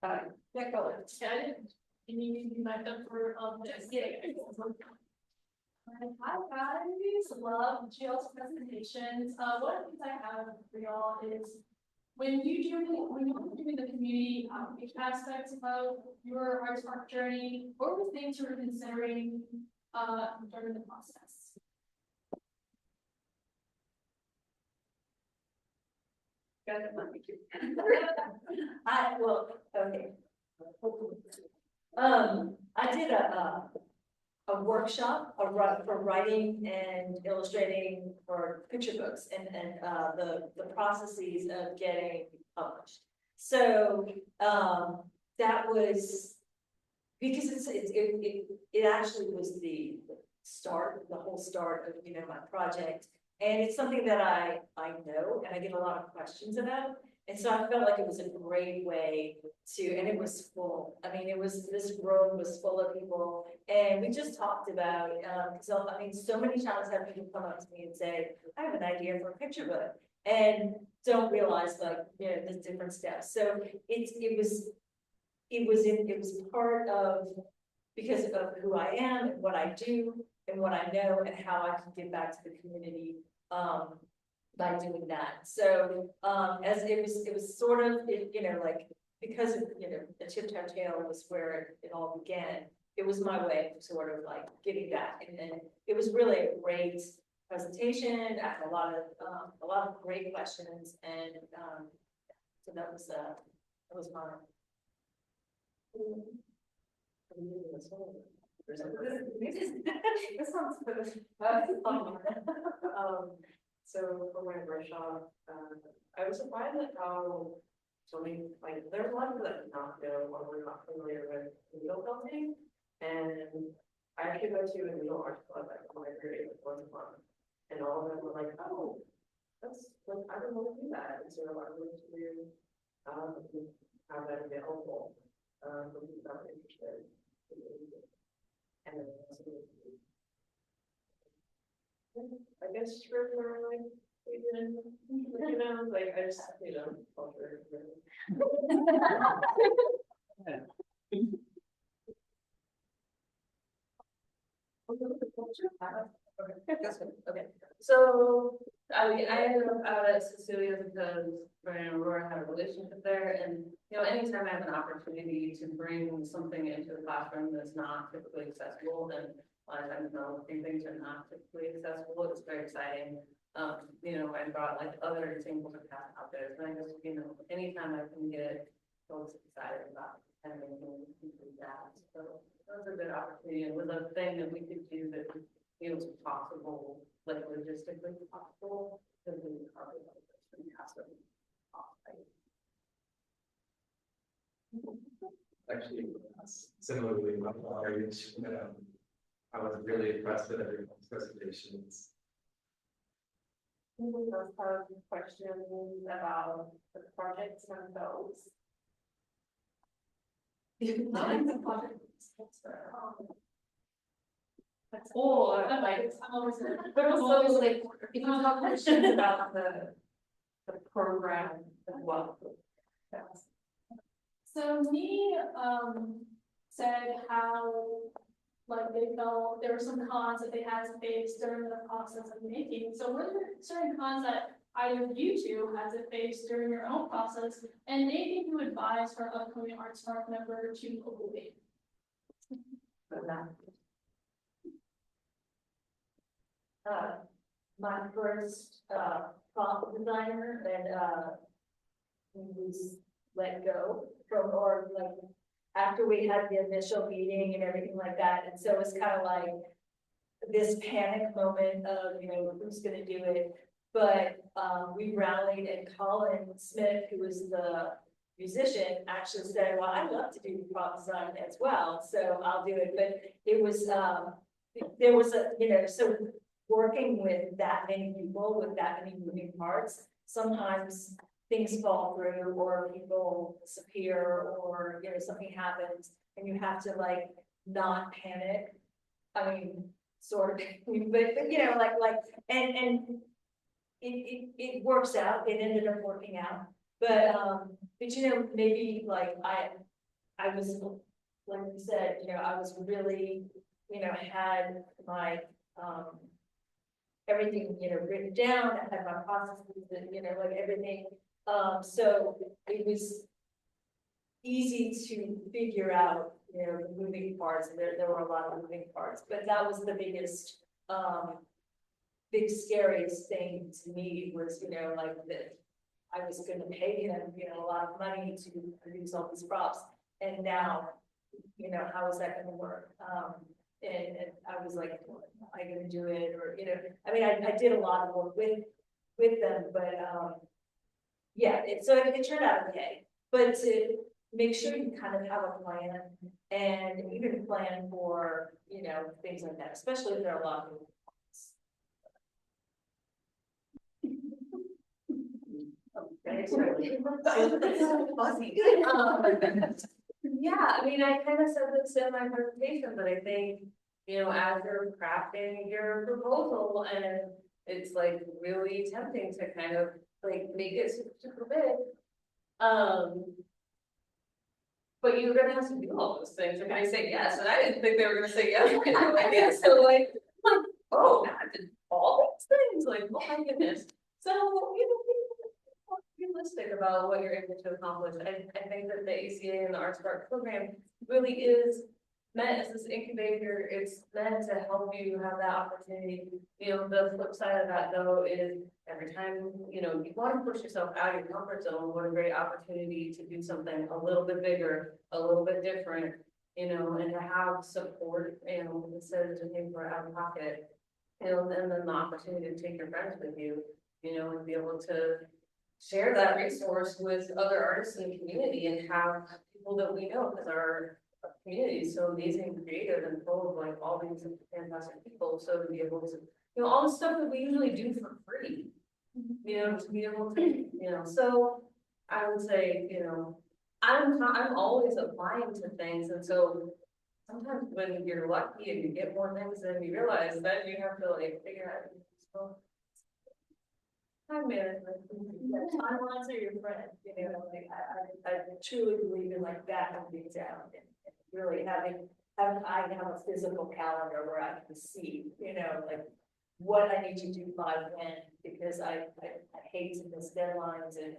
Yeah, go ahead. Yeah, I didn't. Can you be back up for this? Yeah. Hi guys, love Jill's presentations. One of the things I have for y'all is when you're doing the community outreach aspects of your ArtSpark journey, what were the things you were considering during the process? I did a workshop for writing and illustrating for picture books and the processes of getting published. So that was because it actually was the whole start of my project. And it's something that I know and I get a lot of questions about. And so I felt like it was a great way to, and it was full. I mean, this room was full of people. And we just talked about, so I mean, so many times I've had people come up to me and say, I have an idea for a picture book. And don't realize like, the different steps. So it was part of, because of who I am and what I do and what I know and how I can give back to the community, by doing that. So, as it was sort of, like, because of, the Tip Tap Tail was where it all began. It was my way of sort of like giving back, and then it was really a great presentation. I had a lot of great questions, and so that was mine. This sounds good. So for my workshop, I was surprised at how so many, like, there's a lot of people that do not know or we're not familiar with needle building. And I actually go to a needle art club at the library once a month. And all of them were like, oh, that's like, I don't know to do that. And so I wanted to have that available for people that are interested. And then I guess for like, like I just, culture. Okay, so I mean, I ended up out at Cecilia because Brian and Aurora had a relationship there, and anytime I have an opportunity to bring something into the classroom that's not typically accessible, then a lot of times things are not typically accessible. It's very exciting. I brought like other examples of cats out there, and I just, anytime I can get folks excited about and do that. So that was a good opportunity. It was a thing that we could do that was possible, like logistically possible, because we probably actually, similarly, my age, I was really impressed with everyone's presentations. Anyone else have questions about the projects themselves? That's cool. But also like, if you have questions about the program as well. So Nhi said how like they felt there were some cons that they had to face during the process of making. So were there certain cons that either of you two had to face during your own process, and anything you advise for upcoming ArtSpark member to avoid? My first prompt designer was let go from, or like after we had the initial meeting and everything like that, and so it's kind of like this panic moment of who's going to do it. But we rallied, and Colin Smith, who was the musician, actually said, well, I'd love to do prompt design as well, so I'll do it. But it was there was a so working with that many people with that many moving parts, sometimes things fall through or people disappear or something happens and you have to like not panic. I mean, sort of, but like and it works out. It ended up working out, but maybe like I was, like you said, I was really had my everything written down. I had my processes and like everything. So it was easy to figure out the moving parts, and there were a lot of moving parts, but that was the biggest big scariest thing to me was like that I was going to pay him a lot of money to produce all these props, and now how is that going to work? And I was like, am I going to do it? Or I mean, I did a lot of work with them, but yeah, so it turned out okay. But to make sure you kind of have a plan, and even plan for things like that, especially if there are a lot of Yeah, I mean, I kind of said this in my presentation, but I think, you know, as you're crafting your proposal and it's like really tempting to kind of like make it super, super big. But you're gonna have to do all those things. They're gonna say yes, and I didn't think they were gonna say yes. So like, oh, I did all these things, like, oh my goodness. So, you know, be realistic about what you're able to accomplish. I think that the ACA and the ArtSpark program really is meant as this incubator. It's meant to help you have that opportunity. You know, the flip side of that though is every time, you know, you want to push yourself out of your comfort zone, what a great opportunity to do something a little bit bigger, a little bit different, you know, and to have support, you know, instead of just paying for it out of pocket, you know, and then the opportunity to take your friends with you, you know, and be able to share that resource with other artists in the community and have people that we know, because our community is so amazing and creative and full of like all these fantastic people. So to be able to, you know, all the stuff that we usually do for free, you know, to be able to, you know, so I would say, you know, I'm always applying to things. And so sometimes when you're lucky and you get more things than you realize, then you have to like figure out, so, time management. Timelines are your friend, you know, like I truly believe in like backing things out and really having I have a physical calendar where I can see, you know, like what I need to do by when, because I hate to miss deadlines and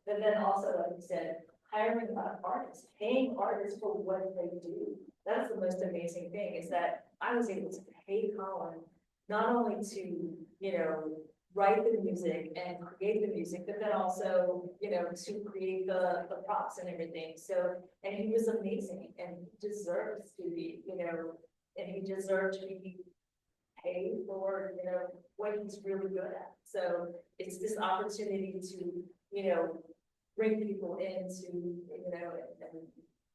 but then also, like you said, hiring artists, paying artists for what they do. That's the most amazing thing, is that I was able to pay Colin not only to, you know, write the music and create the music, but then also, you know, to create the props and everything. So, and he was amazing and he deserves to be, you know, and he deserved to be paid for, you know, what he's really good at. So it's this opportunity to, you know, bring people into, you know, and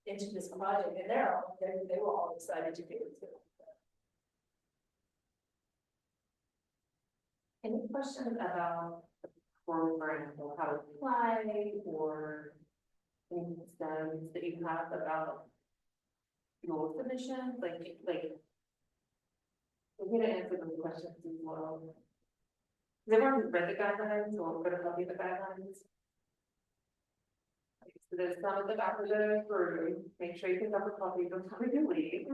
into this project, and they were all excited to do it too. Any questions about the program or how to apply or any concerns that you have about your submission? Like, we're gonna answer those questions as well. Has everyone read the guidelines or we're gonna help you the guidelines? So there's some at the back of the room. Make sure you pick up a copy before you leave.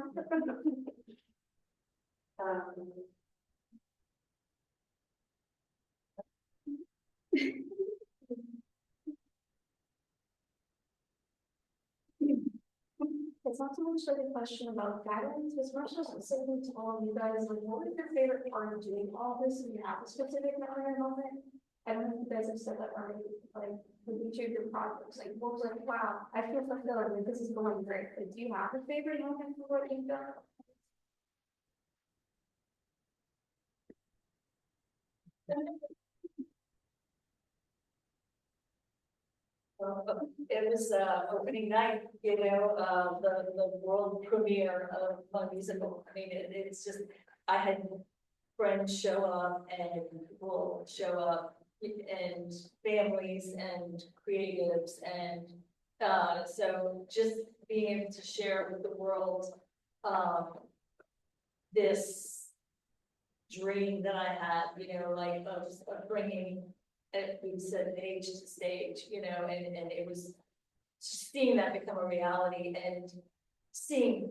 It's not so much like a question about guidelines, it's much as specific to all of you guys, like, what is your favorite part of doing all this? Do you have a specific memory moment? I don't know if you guys have said that already, like, with each of your projects, like, what was like, wow, I feel fulfilled, like, this is going great. Like, do you have a favorite moment for what you've done? It was opening night, you know, the world premiere of my musical. I mean, it's just, I had friends show up and people show up and families and creatives and so just being able to share with the world this dream that I had, you know, like of bringing, we said age to stage, you know, and it was seeing that become a reality and seeing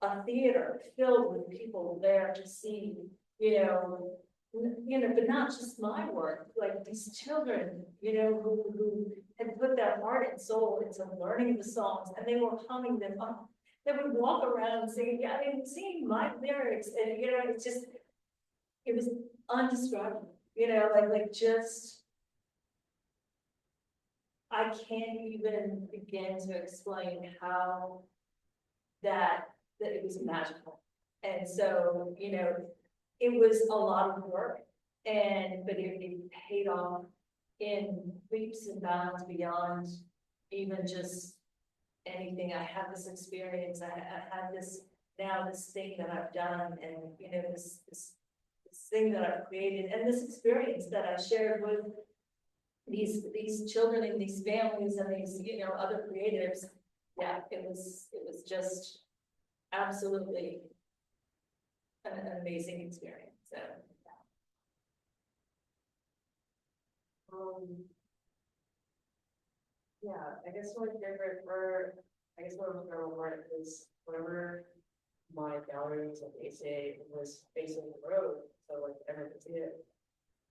a theater filled with people there to see, you know, but not just my work, like these children, you know, who had put their heart and soul into learning the songs, and they were humming them up. They would walk around singing, yeah, I mean, singing my lyrics, and you know, it's just, it was undescribable, you know, like just. I can't even begin to explain how that it was magical. And so, you know, it was a lot of work, but it paid off in leaps and bounds beyond even just anything. I had this experience, I had this thing that I've done, and you know, this thing that I've created, and this experience that I shared with these children and these families and these, you know, other creatives. Yeah, it was just absolutely an amazing experience, so. Yeah, I guess what different for, I guess what I'm going for is whenever my gallery was at ACA, it was facing the road, so like everyone could see it.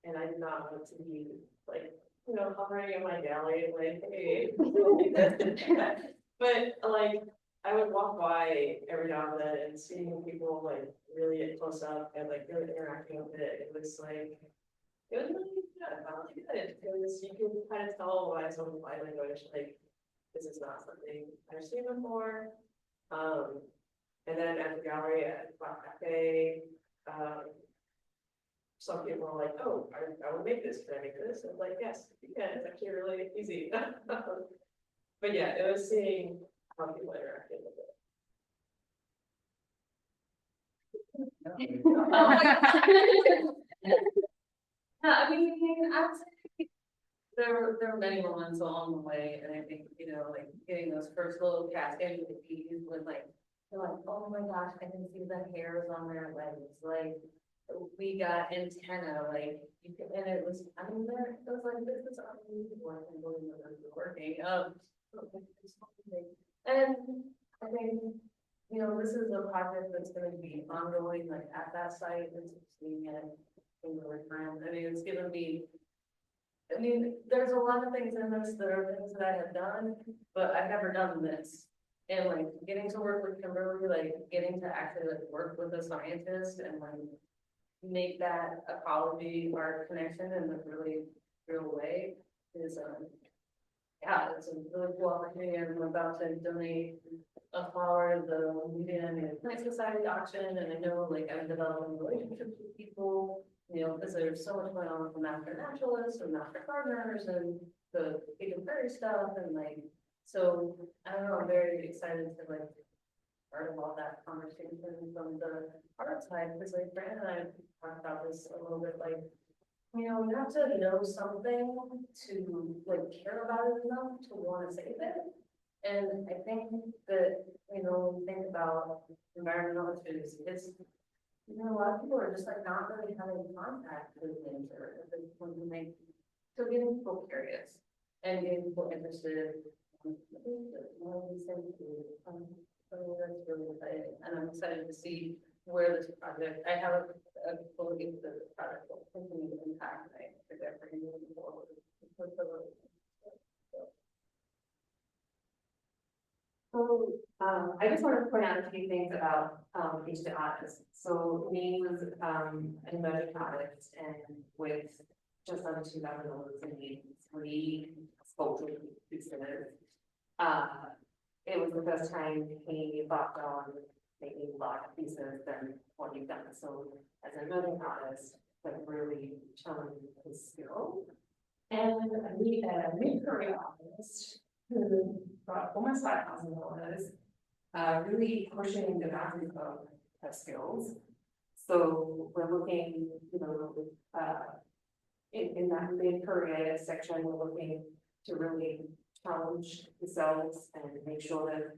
And I did not want to be like, you know, hovering in my gallery, like, hey. But like, I would walk by every now and then and seeing people like really close up and like really interacting with it. It was like, it was really good. I found it good because you can kind of tell by some of my language, like, this is not something I've seen before. And then at the gallery at Black Cafe, some people are like, oh, I would make this, can I make this? And I'm like, yes, you can, it's actually really easy. But yeah, it was seeing how people interacted with it. I mean, I would say there were many moments along the way, and I think, you know, like getting those first little cascades with the keys was like, you're like, oh my gosh, I can see the hairs on their legs, like, we got antenna, like, you can, and it was, I mean, there, it was like, this is unbelievable, I can't believe that this is working, and I think, you know, this is a project that's gonna be ongoing, like, at that site, it's seeing it in real time, I mean, it's given me, I mean, there's a lot of things in this that are things that I have done, but I've never done this. And like getting to work with Kimberly, like getting to actually like work with a scientist and like make that ecology art connection in a really real way is yeah, it's a really cool opportunity. I'm about to donate a flower to the Louisiana Plant Society auction, and I know like I'm developing relationships with people, you know, because there's so much going on with the master naturalists and master gardeners and the big and prairie stuff, and like, so I don't know, I'm very excited to like start all that conversation from the art side, because like Fran and I talked about this a little bit, like, you know, you have to know something to like care about it enough to want to save it. And I think that, you know, when you think about environmental issues, it's, you know, a lot of people are just like not really having contact with nature. When you make, so getting people curious and getting people interested. So that's really exciting, and I'm excited to see where this project, I have a belief that this project will continue to impact my trajectory moving forward. So, I just wanted to point out a few things about each of the artists. So Nhi was an emerging artist, and with just under $2,000 in 3 sculptural pieces. It was the first time he embarked on making large pieces than what he'd done. So as an emerging artist, that really challenged his skill. And a mid-career artist who got almost $5,000, really pushing the boundaries of her skills. So we're looking, you know, in that mid-career section, we're looking to really challenge yourselves and make sure that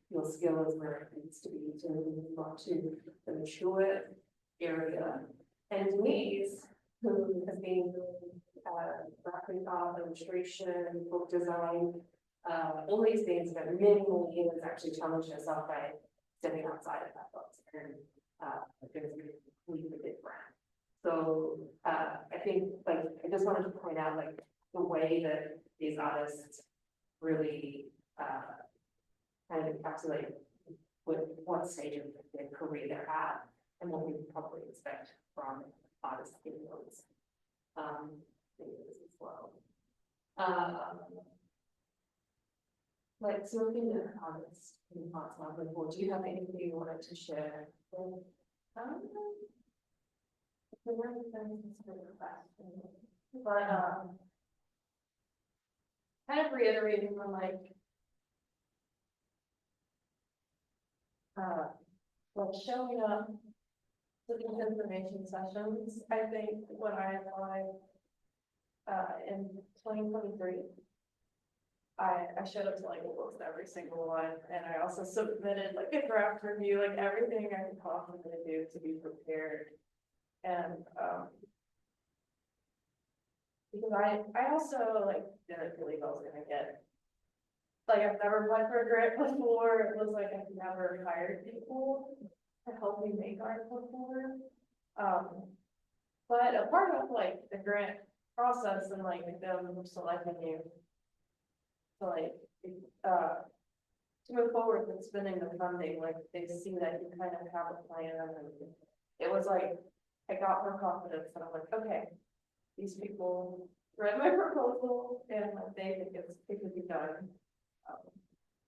your skill is where it needs to be to move on to the mature area. And Denise, who has been graphic art, illustration, book design, all these things that many years actually challenged herself by stepping outside of that box and doing something completely different. So I think, like, I just wanted to point out, like, the way that these artists really kind of encapsulate what stage of their career they're at and what we would probably expect from artists in those things as well. Like, so looking at artists in parts of the board, do you have anything you wanted to share? But kind of reiterating on like showing up to these information sessions, I think what I apply in 2023. I showed up to like almost every single one, and I also submitted like a draft review, like everything I could possibly do to be prepared. And, because I also like didn't believe I was gonna get, like, I've never applied for a grant before. It was like I've never hired people to help me make art before. But a part of like the grant process and like them selecting you to like, to move forward with spending the funding, like they see that you kind of have a plan, and it was like, I got more confidence, and I'm like, okay, these people read my proposal, and like it could be done.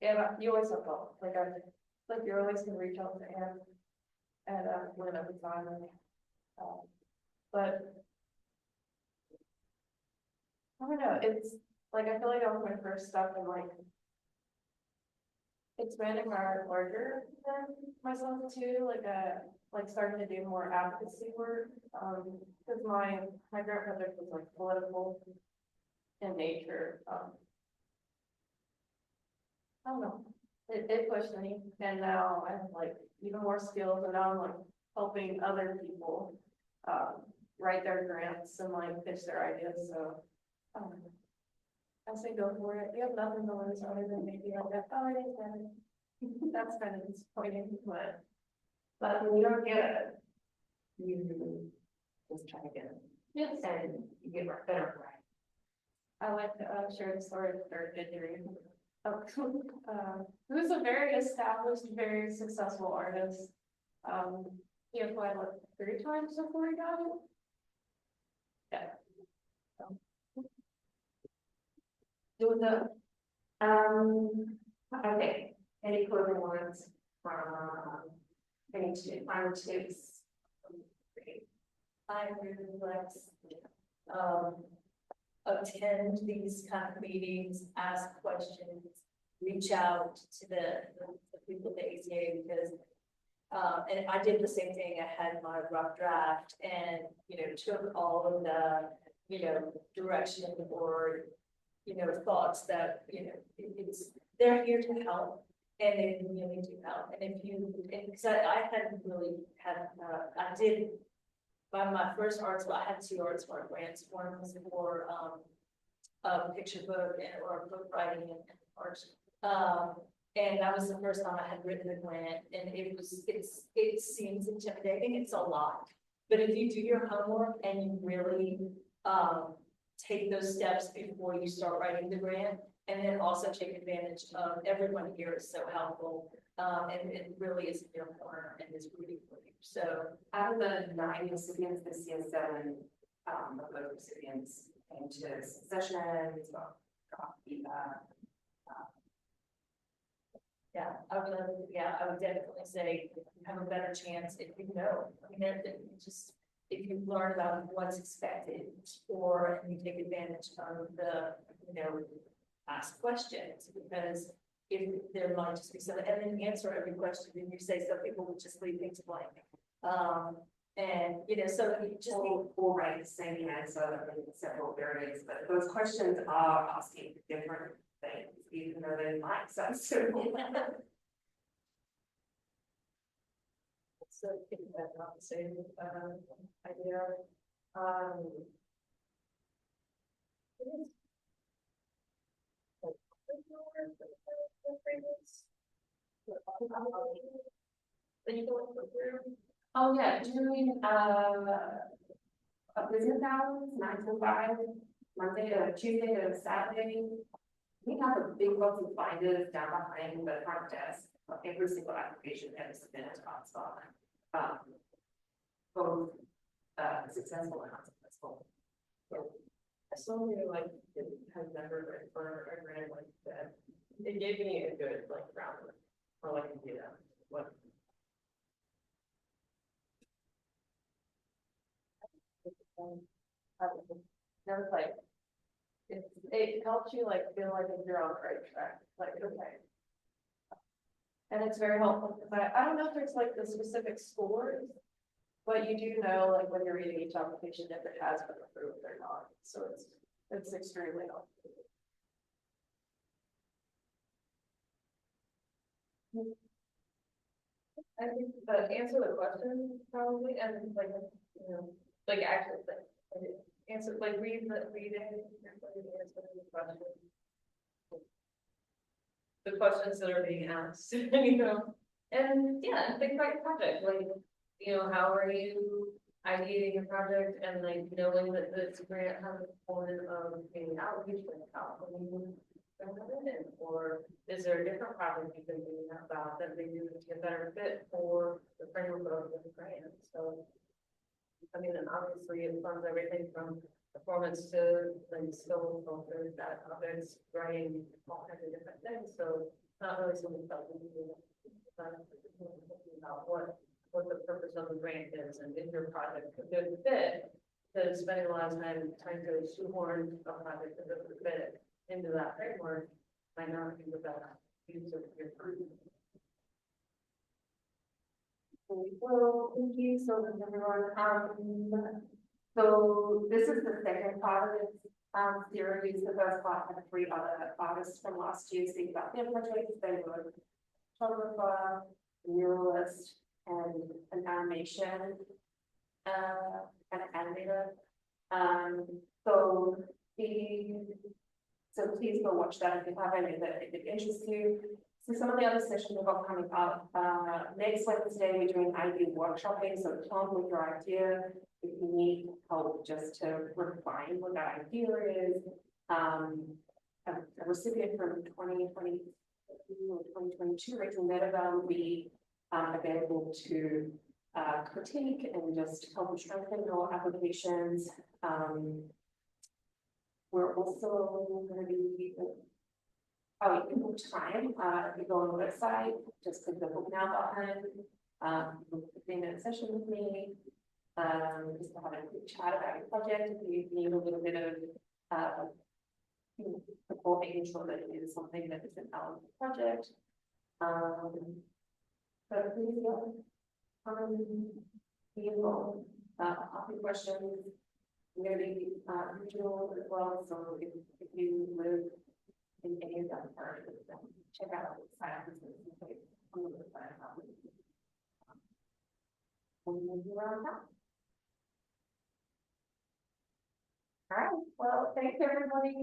And you always have help, like you're always gonna reach out to Anne, and Lynn at the time, and, but I don't know, it's like, I feel like that was my first step in like expanding my art larger than myself too, like starting to do more advocacy work, because my grant project was like political in nature. I don't know, it pushed me, and now I have like even more skills, and now I'm like helping other people write their grants and like pitch their ideas. So I say go for it. You have nothing to lose other than maybe like that. Oh, I didn't get it. That's kind of disappointing, but when you don't get it, you just try again. Yes, and you get better. I like to share the story of third degree. Who's a very established, very successful artist. He applied like 3 times before he got it. Yeah. Do the, okay, any closing words from any final tips? I really like attend these kind of meetings, ask questions, reach out to the people at the ACA, because and I did the same thing. I had my rough draft and, took all of the, direction of the board, thoughts that, they're here to help, and they really do help. And if you, because I hadn't really had, I did, by my first ArtSpark, I had 2 ArtSpark grants. One was for a picture book or book writing and art. And that was the first time I had written a grant, and it seems intimidating. It's a lot, but if you do your homework and you really take those steps before you start writing the grant, and then also take advantage of everyone here is so helpful. And it really is in your corner and is rooting for you. So Out of the 9 recipients this year, 7 of those recipients came to sessions, got feedback. I would definitely say you have a better chance if you know. I mean, if you learn about what's expected, or and you take advantage of the, ask questions, because if there might just be some, and then answer every question, and you say some people would just leave things blank. And so you just Or write the same answer in several areas, but those questions are asking different things, even though they might sound similar. So thinking about not the same idea. Oh, yeah, doing business hours, 9 to 5, Monday to Tuesday to Saturday. We have a big box of binders down behind the front desk of every single application ever submitted to ArtSpark. Both successful and unsuccessful. I saw you like had never written for a grant like that. It gave me a good like groundwork or like what. There was like, it helps you like feel like you're on the right track, like, okay. And it's very helpful, because I don't know if there's like the specific scores, but you do know, like, when you're reading each application, if it has been approved or not. So It's extremely helpful. I think the answer to the question probably, and like, you know, like actually, like, answer, like read it, answer the question. The questions that are being asked, you know, and yeah, think about your project, like, you know, how are you ideating your project and like knowing that this grant has a component of being outreach, like how can you bring that in? Or is there a different project you can do about that they do to get better fit for the framework of the grant? So, I mean, and obviously it funds everything from performance to like skill filters, that topics, writing, all kinds of different things. So not really something that we do, but about what the purpose of the grant is and if your project could fit, then spending a lot of time trying to shoehorn a project that doesn't fit into that framework might not be the best use of your time. Well, thank you so much, everyone. So this is the second part of this series. The first part had 3 other artists from last year speak about their projects. They were photographer, muralist, and an animation kind of animator. So please go watch that if you have any that if it interests you. So some of the other sessions we've got coming up, next Wednesday, we're doing idea workshopping. So come with your idea. If you need help just to refine what that idea is, a recipient from 2020 or 2022, Rachel Medeville, will be available to critique and just help strengthen your applications. We're also going to be, you can book time, if you go on the website, just click the book now button, 15-minute session with me, just to have a quick chat about your project, if you need a little bit of support, making sure that it is something that is an element of the project. But please, be involved, ask me questions. I'm going to be regional as well, so if you live in any of that part, check out the site. All right, well, thanks everybody.